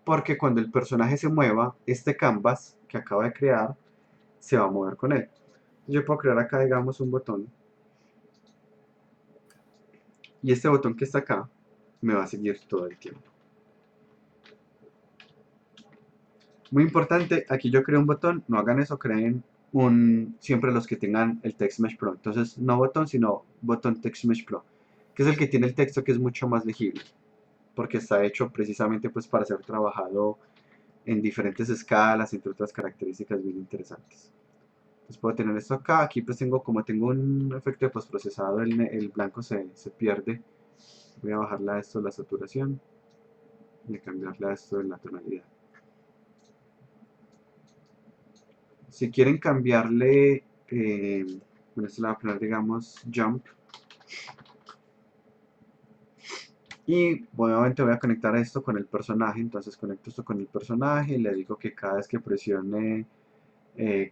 porque cuando el personaje se mueva, este canvas que acaba de crear se va a mover con él. Yo puedo crear acá, digamos, un botón, y este botón que está acá me va a seguir todo el tiempo. Muy importante, aquí yo creo un botón, no hagan eso, creen siempre los que tengan el Text Mesh Pro. Entonces, no botón, sino botón Text Mesh Pro, que es el que tiene el texto que es mucho más legible, porque está hecho precisamente pues para ser trabajado en diferentes escalas, entre otras características bien interesantes. Pues puedo tener esto acá, aquí pues como tengo un efecto de postprocesado, el blanco se pierde. Voy a bajarle a esto la saturación y cambiarle a esto de la tonalidad. Si quieren cambiarle, bueno, esto le voy a poner, digamos, jump. Y obviamente voy a conectar esto con el personaje, entonces conecto esto con el personaje y le digo que cada vez que presione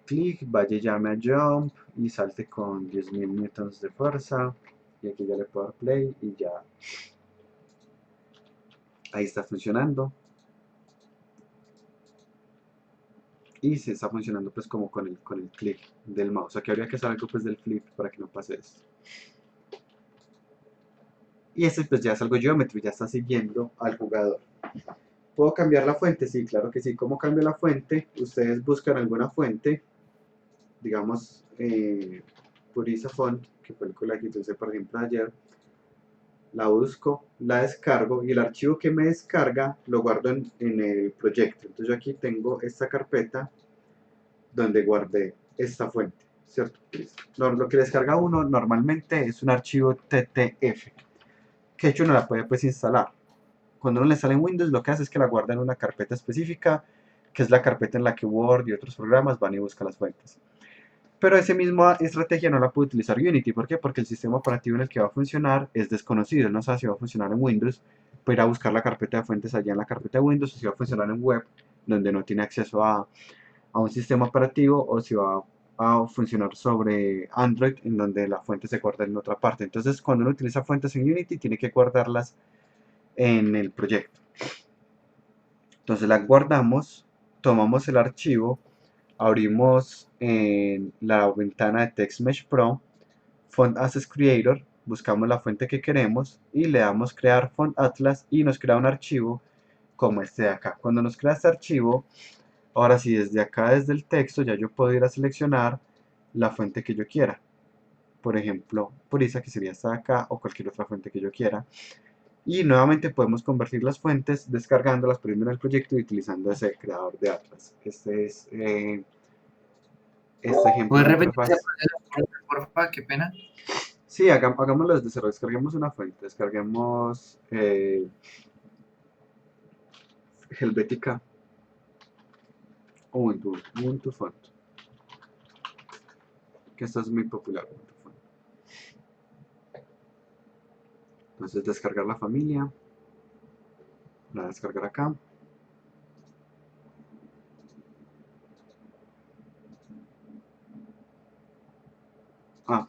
clic, vaya y llame a jump y salte con 10.000 newtons de fuerza. Y aquí ya le puedo dar play y ya ahí está funcionando. Y se está funcionando pues como con el clic del mouse. Aquí habría que hacer algo pues del flip para que no pase esto. Y este pues ya es algo geometry, ya está siguiendo al jugador. ¿Puedo cambiar la fuente? Sí, claro que sí. ¿Cómo cambio la fuente? Ustedes buscan alguna fuente, digamos, Purisa Font, que fue el con la que utilicé por ejemplo ayer. La busco, la descargo y el archivo que me descarga lo guardo en el proyecto. Entonces yo aquí tengo esta carpeta donde guardé esta fuente, ¿cierto? Lo que descarga uno normalmente es un archivo TTF, que de hecho no la puede pues instalar. Cuando uno le instala en Windows, lo que hace es que la guarda en una carpeta específica, que es la carpeta en la que Word y otros programas van y buscan las fuentes. Pero esa misma estrategia no la puede utilizar Unity. ¿Por qué? Porque el sistema operativo en el que va a funcionar es desconocido. No sabe si va a funcionar en Windows, puede ir a buscar la carpeta de fuentes allá en la carpeta de Windows, o si va a funcionar en web, donde no tiene acceso a un sistema operativo, o si va a funcionar sobre Android, en donde la fuente se guarda en otra parte. Entonces, cuando uno utiliza fuentes en Unity, tiene que guardarlas en el proyecto. Entonces las guardamos, tomamos el archivo, abrimos en la ventana de TextMesh Pro, Font Access Creator, buscamos la fuente que queremos y le damos crear Font Atlas y nos crea un archivo como este de acá. Cuando nos crea este archivo, ahora sí, desde acá, desde el texto, ya yo puedo ir a seleccionar la fuente que yo quiera. Por ejemplo, Purisa, que sería esta de acá, o cualquier otra fuente que yo quiera. Y nuevamente podemos convertir las fuentes descargándolas, poniendo en el proyecto y utilizando ese creador de Atlas. Este es este ejemplo ¿Puedes de repetir ese interfaz. proceso, porfa? Qué pena. Sí, hagámoslo desde cero. Descarguemos una fuente. Descarguemos Helvetica Ubuntu Font. Que esta es muy popular. Ubuntu Font. Entonces descargar la familia. La descargar acá.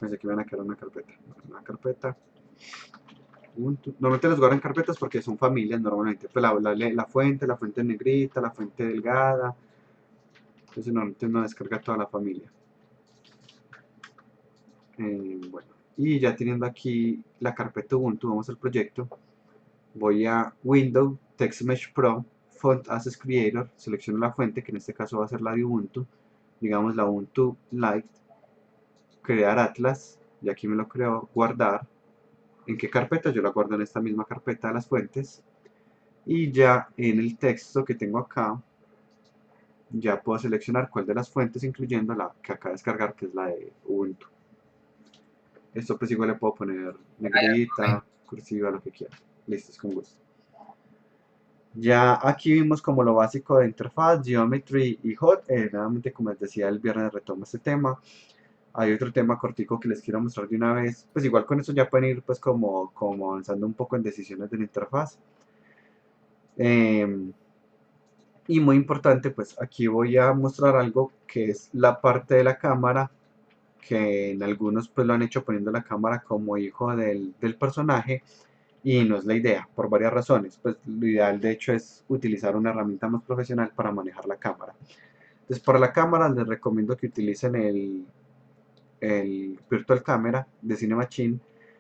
Pensé que iban a quedar una carpeta. Una carpeta. Normalmente los guardan carpetas porque son familias normalmente. Pues la fuente negrita, la fuente delgada. Entonces normalmente uno descarga toda la familia. Bueno, y ya teniendo aquí la carpeta Ubuntu, vamos al proyecto. Voy a Windows, TextMesh Pro, Font Access Creator, selecciono la fuente, que en este caso va a ser la de Ubuntu, digamos la Ubuntu Lite, crear Atlas, y aquí me lo creo, guardar. ¿En qué carpeta? Yo la guardo en esta misma carpeta de las fuentes. Y ya en el texto que tengo acá, ya puedo seleccionar cuál de las fuentes, incluyendo la que acaba de descargar, que es la de Ubuntu. Esto pues igual le puedo poner negrita, cursiva, lo que quiera. Listo, es con gusto. Ya aquí vimos como lo básico de interfaz, geometry y hot. Nuevamente, como les decía, el viernes retomo este tema. Hay otro tema cortico que les quiero mostrar de una vez. Pues igual con eso ya pueden ir pues como avanzando un poco en decisiones de la interfaz. Y muy importante, pues aquí voy a mostrar algo que es la parte de la cámara, que en algunos pues lo han hecho poniendo la cámara como hijo del personaje, y no es la idea, por varias razones. Pues lo ideal de hecho es utilizar una herramienta más profesional para manejar la cámara. Entonces para la cámara les recomiendo que utilicen el Virtual Camera de Cinemachine.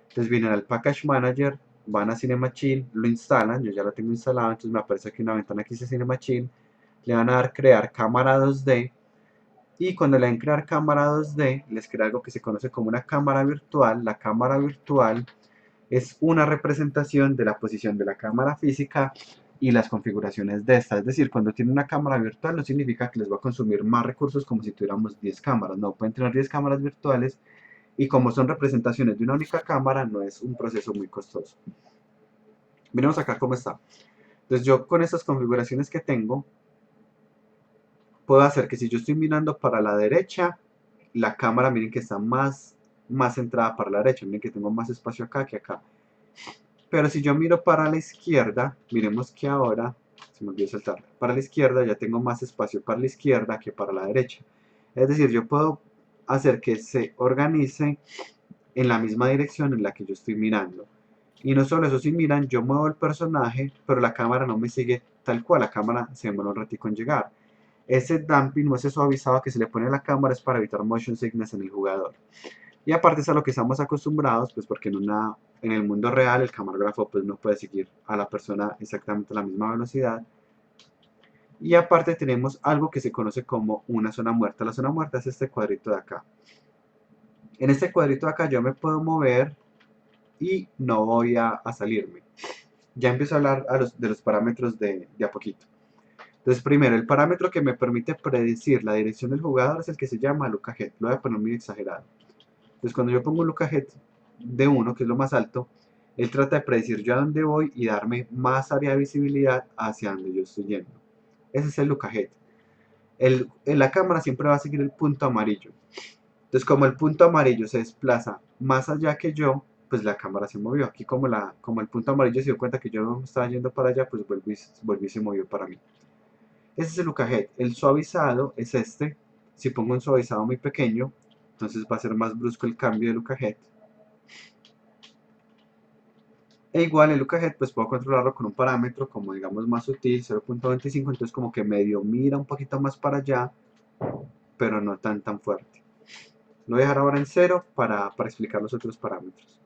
Entonces vienen al Package Manager, van a Cinemachine, lo instalan, yo ya lo tengo instalado, entonces me aparece aquí una ventana que dice Cinemachine, le van a dar crear cámara 2D, y cuando le den crear cámara 2D, les crea algo que se conoce como una cámara virtual. La cámara virtual es una representación de la posición de la cámara física y las configuraciones de esta. Es decir, cuando tiene una cámara virtual no significa que les va a consumir más recursos como si tuviéramos 10 cámaras. No, pueden tener 10 cámaras virtuales y como son representaciones de una única cámara, no es un proceso muy costoso. Miremos acá cómo está. Entonces yo con estas configuraciones que tengo, puedo hacer que si yo estoy mirando para la derecha, la cámara, miren que está más centrada para la derecha. Miren que tengo más espacio acá que acá. Pero si yo miro para la izquierda, miremos que ahora, se me olvidó saltar, para la izquierda ya tengo más espacio para la izquierda que para la derecha. Es decir, yo puedo hacer que se organice en la misma dirección en la que yo estoy mirando. Y no solo eso, si miran, yo muevo el personaje, pero la cámara no me sigue tal cual, la cámara se demora un ratico en llegar. Ese damping o ese suavizado que se le pone a la cámara es para evitar motion sickness en el jugador. Y aparte es a lo que estamos acostumbrados, pues porque en el mundo real el camarógrafo pues no puede seguir a la persona exactamente a la misma velocidad. Y aparte tenemos algo que se conoce como una zona muerta. La zona muerta es este cuadrito de acá. En este cuadrito de acá yo me puedo mover y no voy a salirme. Ya empiezo a hablar de los parámetros de a poquito. Entonces primero, el parámetro que me permite predecir la dirección del jugador es el que se llama look ahead. Lo voy a poner muy exagerado. Entonces cuando yo pongo un look ahead de 1, que es lo más alto, él trata de predecir yo a dónde voy y darme más área de visibilidad hacia donde yo estoy yendo. Ese es el look ahead. En la cámara siempre va a seguir el punto amarillo. Entonces como el punto amarillo se desplaza más allá que yo, pues la cámara se movió. Aquí como el punto amarillo se dio cuenta que yo no estaba yendo para allá, pues volví y se movió para mí. Ese es el look ahead. El suavizado es este. Si pongo un suavizado muy pequeño, entonces va a ser más brusco el cambio de look ahead. E igual el look ahead pues puedo controlarlo con un parámetro como digamos más sutil, 0.25, entonces como que medio mira un poquito más para allá, pero no tan fuerte. Lo voy a dejar ahora en 0 para explicar los otros parámetros.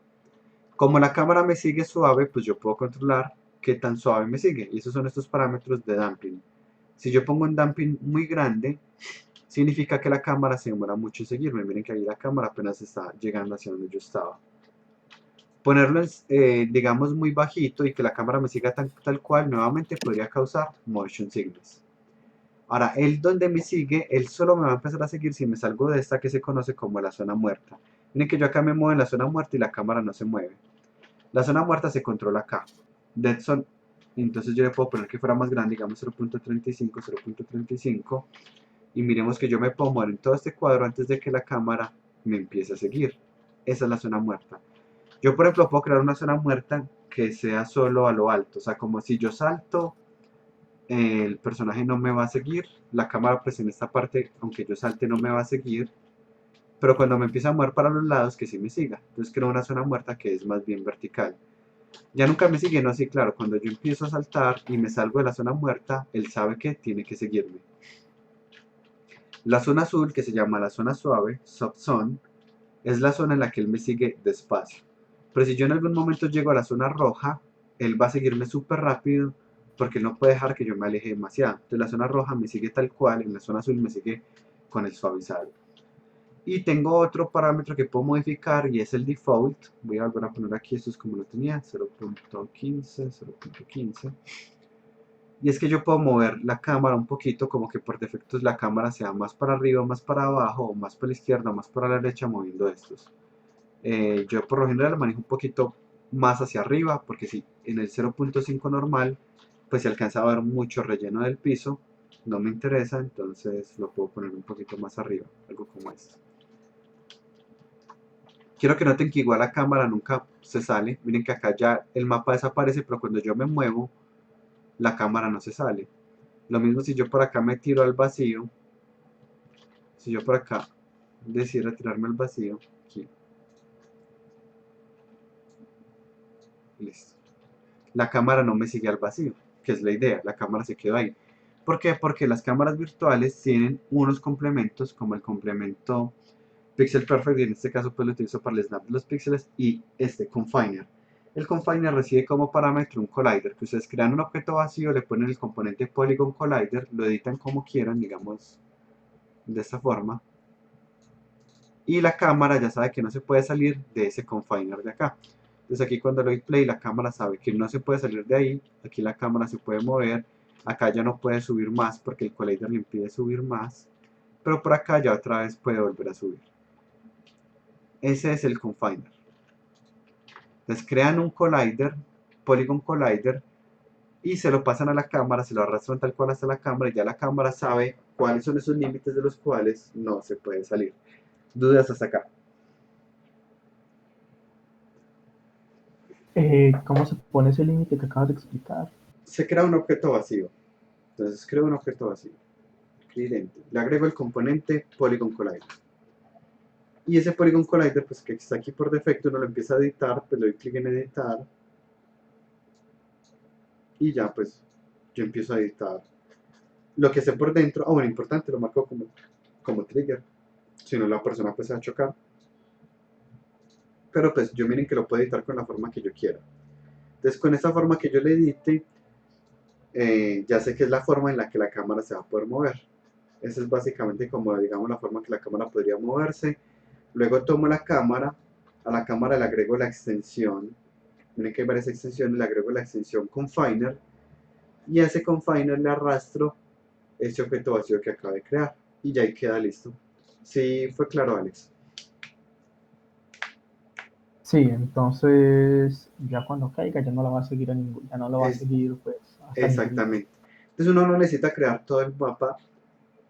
Como la cámara me sigue suave, pues yo puedo controlar qué tan suave me sigue, y esos son estos parámetros de damping. Si yo pongo un damping muy grande, significa que la cámara se demora mucho en seguirme. Miren que ahí la cámara apenas está llegando hacia donde yo estaba. Ponerlo digamos muy bajito y que la cámara me siga tal cual nuevamente podría causar motion sickness. Ahora, él donde me sigue, él solo me va a empezar a seguir si me salgo de esta que se conoce como la zona muerta. Miren que yo acá me muevo en la zona muerta y la cámara no se mueve. La zona muerta se controla acá. Dead zone, entonces yo le puedo poner que fuera más grande, digamos 0.35, 0.35. Y miremos que yo me puedo mover en todo este cuadro antes de que la cámara me empiece a seguir. Esa es la zona muerta. Yo, por ejemplo, puedo crear una zona muerta que sea solo a lo alto. O sea, como si yo salto, el personaje no me va a seguir. La cámara, pues en esta parte, aunque yo salte, no me va a seguir. Pero cuando me empieza a mover para los lados, que sí me siga. Entonces creo una zona muerta que es más bien vertical. Ya nunca me sigue, no, sí, claro. Cuando yo empiezo a saltar y me salgo de la zona muerta, él sabe que tiene que seguirme. La zona azul, que se llama la zona suave, soft zone, es la zona en la que él me sigue despacio. Pero si yo en algún momento llego a la zona roja, él va a seguirme súper rápido porque él no puede dejar que yo me aleje demasiado. Entonces la zona roja me sigue tal cual, en la zona azul me sigue con el suavizado. Y tengo otro parámetro que puedo modificar y es el default. Voy a volver a poner aquí, esto es como lo tenía, 0.15, 0.15. Y es que yo puedo mover la cámara un poquito, como que por defecto la cámara sea más para arriba, más para abajo, o más para la izquierda, más para la derecha, moviendo estos. Yo por lo general manejo un poquito más hacia arriba, porque si en el 0.5 normal, pues se alcanza a ver mucho relleno del piso, no me interesa, entonces lo puedo poner un poquito más arriba, algo como esto. Quiero que noten que igual la cámara nunca se sale, miren que acá ya el mapa desaparece, pero cuando yo me muevo, la cámara no se sale. Lo mismo si yo por acá me tiro al vacío, si yo por acá decido tirarme al vacío, aquí, listo. La cámara no me sigue al vacío, que es la idea, la cámara se quedó ahí. ¿Por qué? Porque las cámaras virtuales tienen unos complementos, como el complemento Pixel Perfect, y en este caso pues lo utilizo para el snap de los píxeles, y este Confiner. El Confiner recibe como parámetro un collider, que ustedes crean un objeto vacío, le ponen el componente Polygon Collider, lo editan como quieran, digamos de esta forma, y la cámara ya sabe que no se puede salir de ese confiner de acá. Entonces aquí cuando le doy play la cámara sabe que no se puede salir de ahí, aquí la cámara se puede mover, acá ya no puede subir más porque el collider le impide subir más, pero por acá ya otra vez puede volver a subir. Ese es el confiner. Entonces crean un collider, Polygon Collider, y se lo pasan a la cámara, se lo arrastran tal cual hasta la cámara y ya la cámara sabe cuáles son esos límites de los cuales no se puede salir. ¿Dudas hasta acá? ¿Cómo se pone ese límite que acabas de explicar? Se crea un objeto vacío. Entonces creo un objeto vacío. Cliente. Le agrego el componente Polygon Collider. Y ese Polygon Collider, pues que está aquí por defecto, uno lo empieza a editar, pues le doy clic en editar. Y ya pues yo empiezo a editar lo que esté por dentro. Bueno, importante, lo marco como trigger. Si no, la persona pues se va a chocar. Pero pues yo miren que lo puedo editar con la forma que yo quiera. Entonces con esta forma que yo le edite, ya sé que es la forma en la que la cámara se va a poder mover. Esa es básicamente como, digamos, la forma que la cámara podría moverse. Luego tomo la cámara, a la cámara le agrego la extensión. Miren que hay varias extensiones, le agrego la extensión Confiner. Y a ese Confiner le arrastro este objeto vacío que acabo de crear. Y ya ahí queda listo. ¿Sí fue claro, Alex? Sí, entonces ya cuando caiga ya no la va a seguir ya no la va a Es, seguir pues hasta ningún lado. exactamente. Entonces uno no necesita crear todo el mapa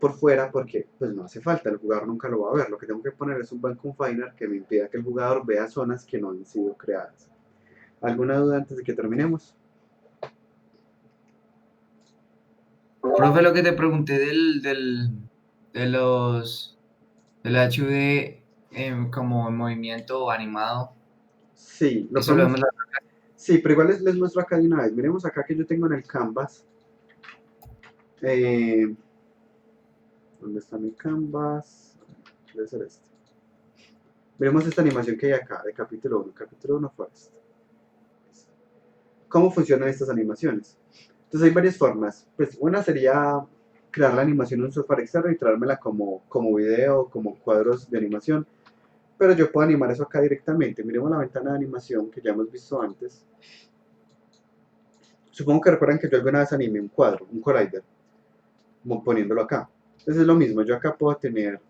por fuera porque pues no hace falta, el jugador nunca lo va a ver. Lo que tengo que poner es un bank confiner que me impida que el jugador vea zonas que no han sido creadas. ¿Alguna duda antes de que terminemos? Profe, lo que te pregunté del HUD como en movimiento animado, Sí, lo eso lo podemos. vemos. Sí, pero igual les muestro acá de una vez. Miremos acá que yo tengo en el canvas. ¿Dónde está mi canvas? Debe ser este. Miremos esta animación que hay acá, de capítulo 1. Capítulo 1 Forest. ¿Cómo funcionan estas animaciones? Entonces hay varias formas. Pues una sería crear la animación en un software externo y traérmela como video, como cuadros de animación. Pero yo puedo animar eso acá directamente. Miremos la ventana de animación que ya hemos visto antes. Supongo que recuerdan que yo alguna vez animé un cuadro, un collider, poniéndolo acá. Entonces es lo mismo, yo acá puedo tener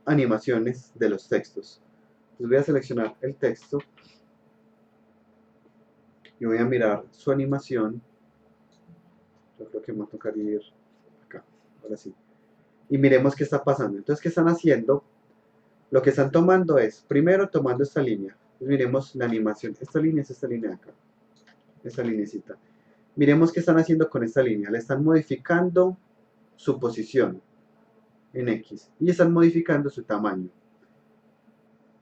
animaciones de los textos. Entonces voy a seleccionar el texto y voy a mirar su animación. Yo creo que me va a tocar ir acá, ahora sí. Y miremos qué está pasando. Entonces, ¿qué están haciendo? Lo que están tomando es, primero tomando esta línea. Entonces, miremos la animación. Esta línea es esta línea de acá. Esta linecita. Miremos qué están haciendo con esta línea. Le están modificando su posición en X y están modificando su tamaño.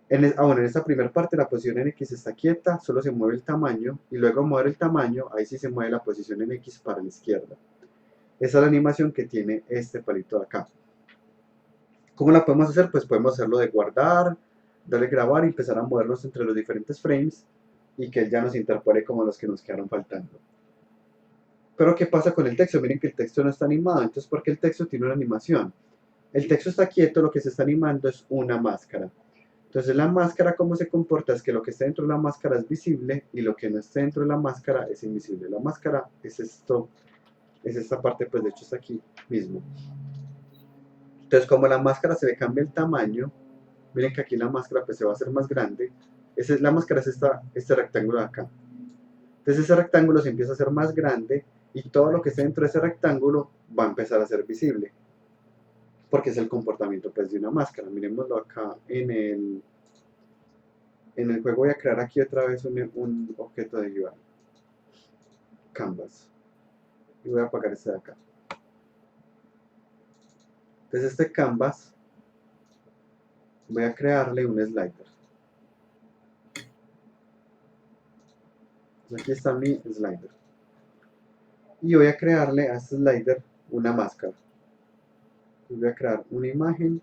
Bueno, en esta primera parte la posición en X está quieta, solo se mueve el tamaño y luego mover el tamaño, ahí sí se mueve la posición en X para la izquierda. Esa es la animación que tiene este palito de acá. ¿Cómo la podemos hacer? Pues podemos hacerlo de guardar, darle grabar y empezar a movernos entre los diferentes frames y que él ya nos interpole como los que nos quedaron faltando. Pero ¿qué pasa con el texto? Miren que el texto no está animado, entonces ¿por qué el texto tiene una animación? El texto está quieto, lo que se está animando es una máscara. Entonces la máscara, ¿cómo se comporta? Es que lo que está dentro de la máscara es visible y lo que no está dentro de la máscara es invisible. La máscara es esto, es esta parte, pues de hecho está aquí mismo. Entonces como la máscara se le cambia el tamaño, miren que aquí la máscara pues se va a hacer más grande. La máscara es este rectángulo de acá. Entonces ese rectángulo se empieza a hacer más grande y todo lo que está dentro de ese rectángulo va a empezar a ser visible. Porque es el comportamiento pues de una máscara. Miremoslo acá en el juego. Voy a crear aquí otra vez un objeto de UI. Canvas. Y voy a apagar este de acá. Entonces este canvas voy a crearle un slider. Entonces aquí está mi slider. Y voy a crearle a este slider una máscara. Entonces voy a crear una imagen.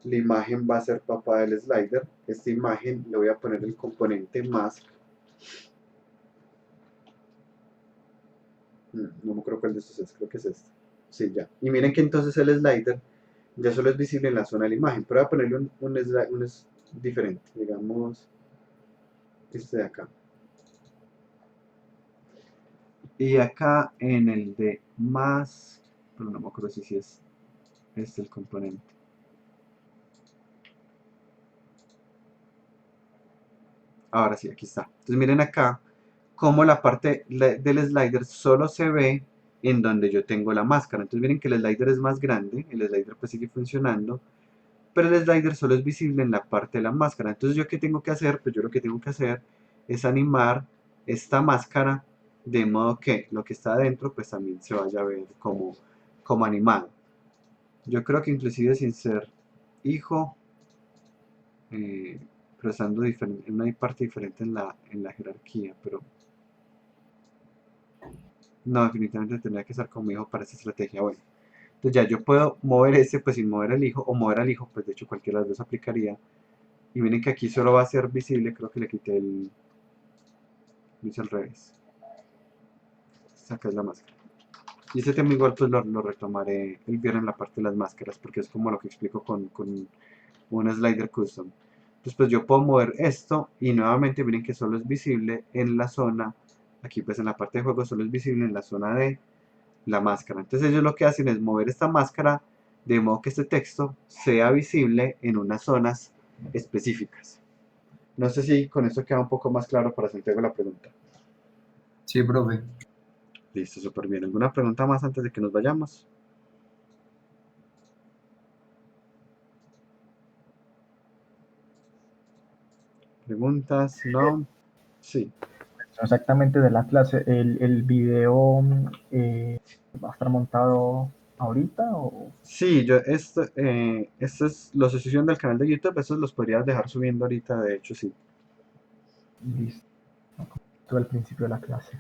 La imagen va a ser papá del slider. Esta imagen le voy a poner el componente mask. No me acuerdo cuál de estos es, creo que es este. Sí, ya. Y miren que entonces el slider ya solo es visible en la zona de la imagen, pero voy a ponerle un diferente, digamos, este de acá. Y acá en el de más, pero no me acuerdo si es este el componente. Ahora sí, aquí está. Entonces miren acá cómo la parte del slider solo se ve en donde yo tengo la máscara. Entonces miren que el slider es más grande, el slider pues sigue funcionando, pero el slider solo es visible en la parte de la máscara. Entonces yo qué tengo que hacer, pues yo lo que tengo que hacer es animar esta máscara de modo que lo que está adentro pues también se vaya a ver como animado. Yo creo que inclusive sin ser hijo, pero estando en una parte diferente en la jerarquía, pero no, definitivamente tendría que estar como hijo para esta estrategia. Bueno, entonces ya yo puedo mover este pues sin mover al hijo, o mover al hijo, pues de hecho cualquiera de las dos aplicaría. Y miren que aquí solo va a ser visible, creo que le quité lo hice al revés. Acá es la máscara. Y este tema igual pues lo retomaré el viernes en la parte de las máscaras, porque es como lo que explico con un slider custom. Entonces pues yo puedo mover esto y nuevamente miren que solo es visible en la zona, aquí pues en la parte de juego solo es visible en la zona de la máscara. Entonces ellos lo que hacen es mover esta máscara de modo que este texto sea visible en unas zonas específicas. No sé si con esto queda un poco más claro para Santiago la pregunta. Sí, profe. Listo, súper bien. ¿Alguna pregunta más antes de que nos vayamos? ¿Preguntas? ¿No? Sí. Exactamente de la clase. ¿El video va a estar montado ahorita o Sí, yo esto es la asociación del canal de YouTube, estos los podrías dejar subiendo ahorita, de hecho sí. listo? Todo el principio de la clase.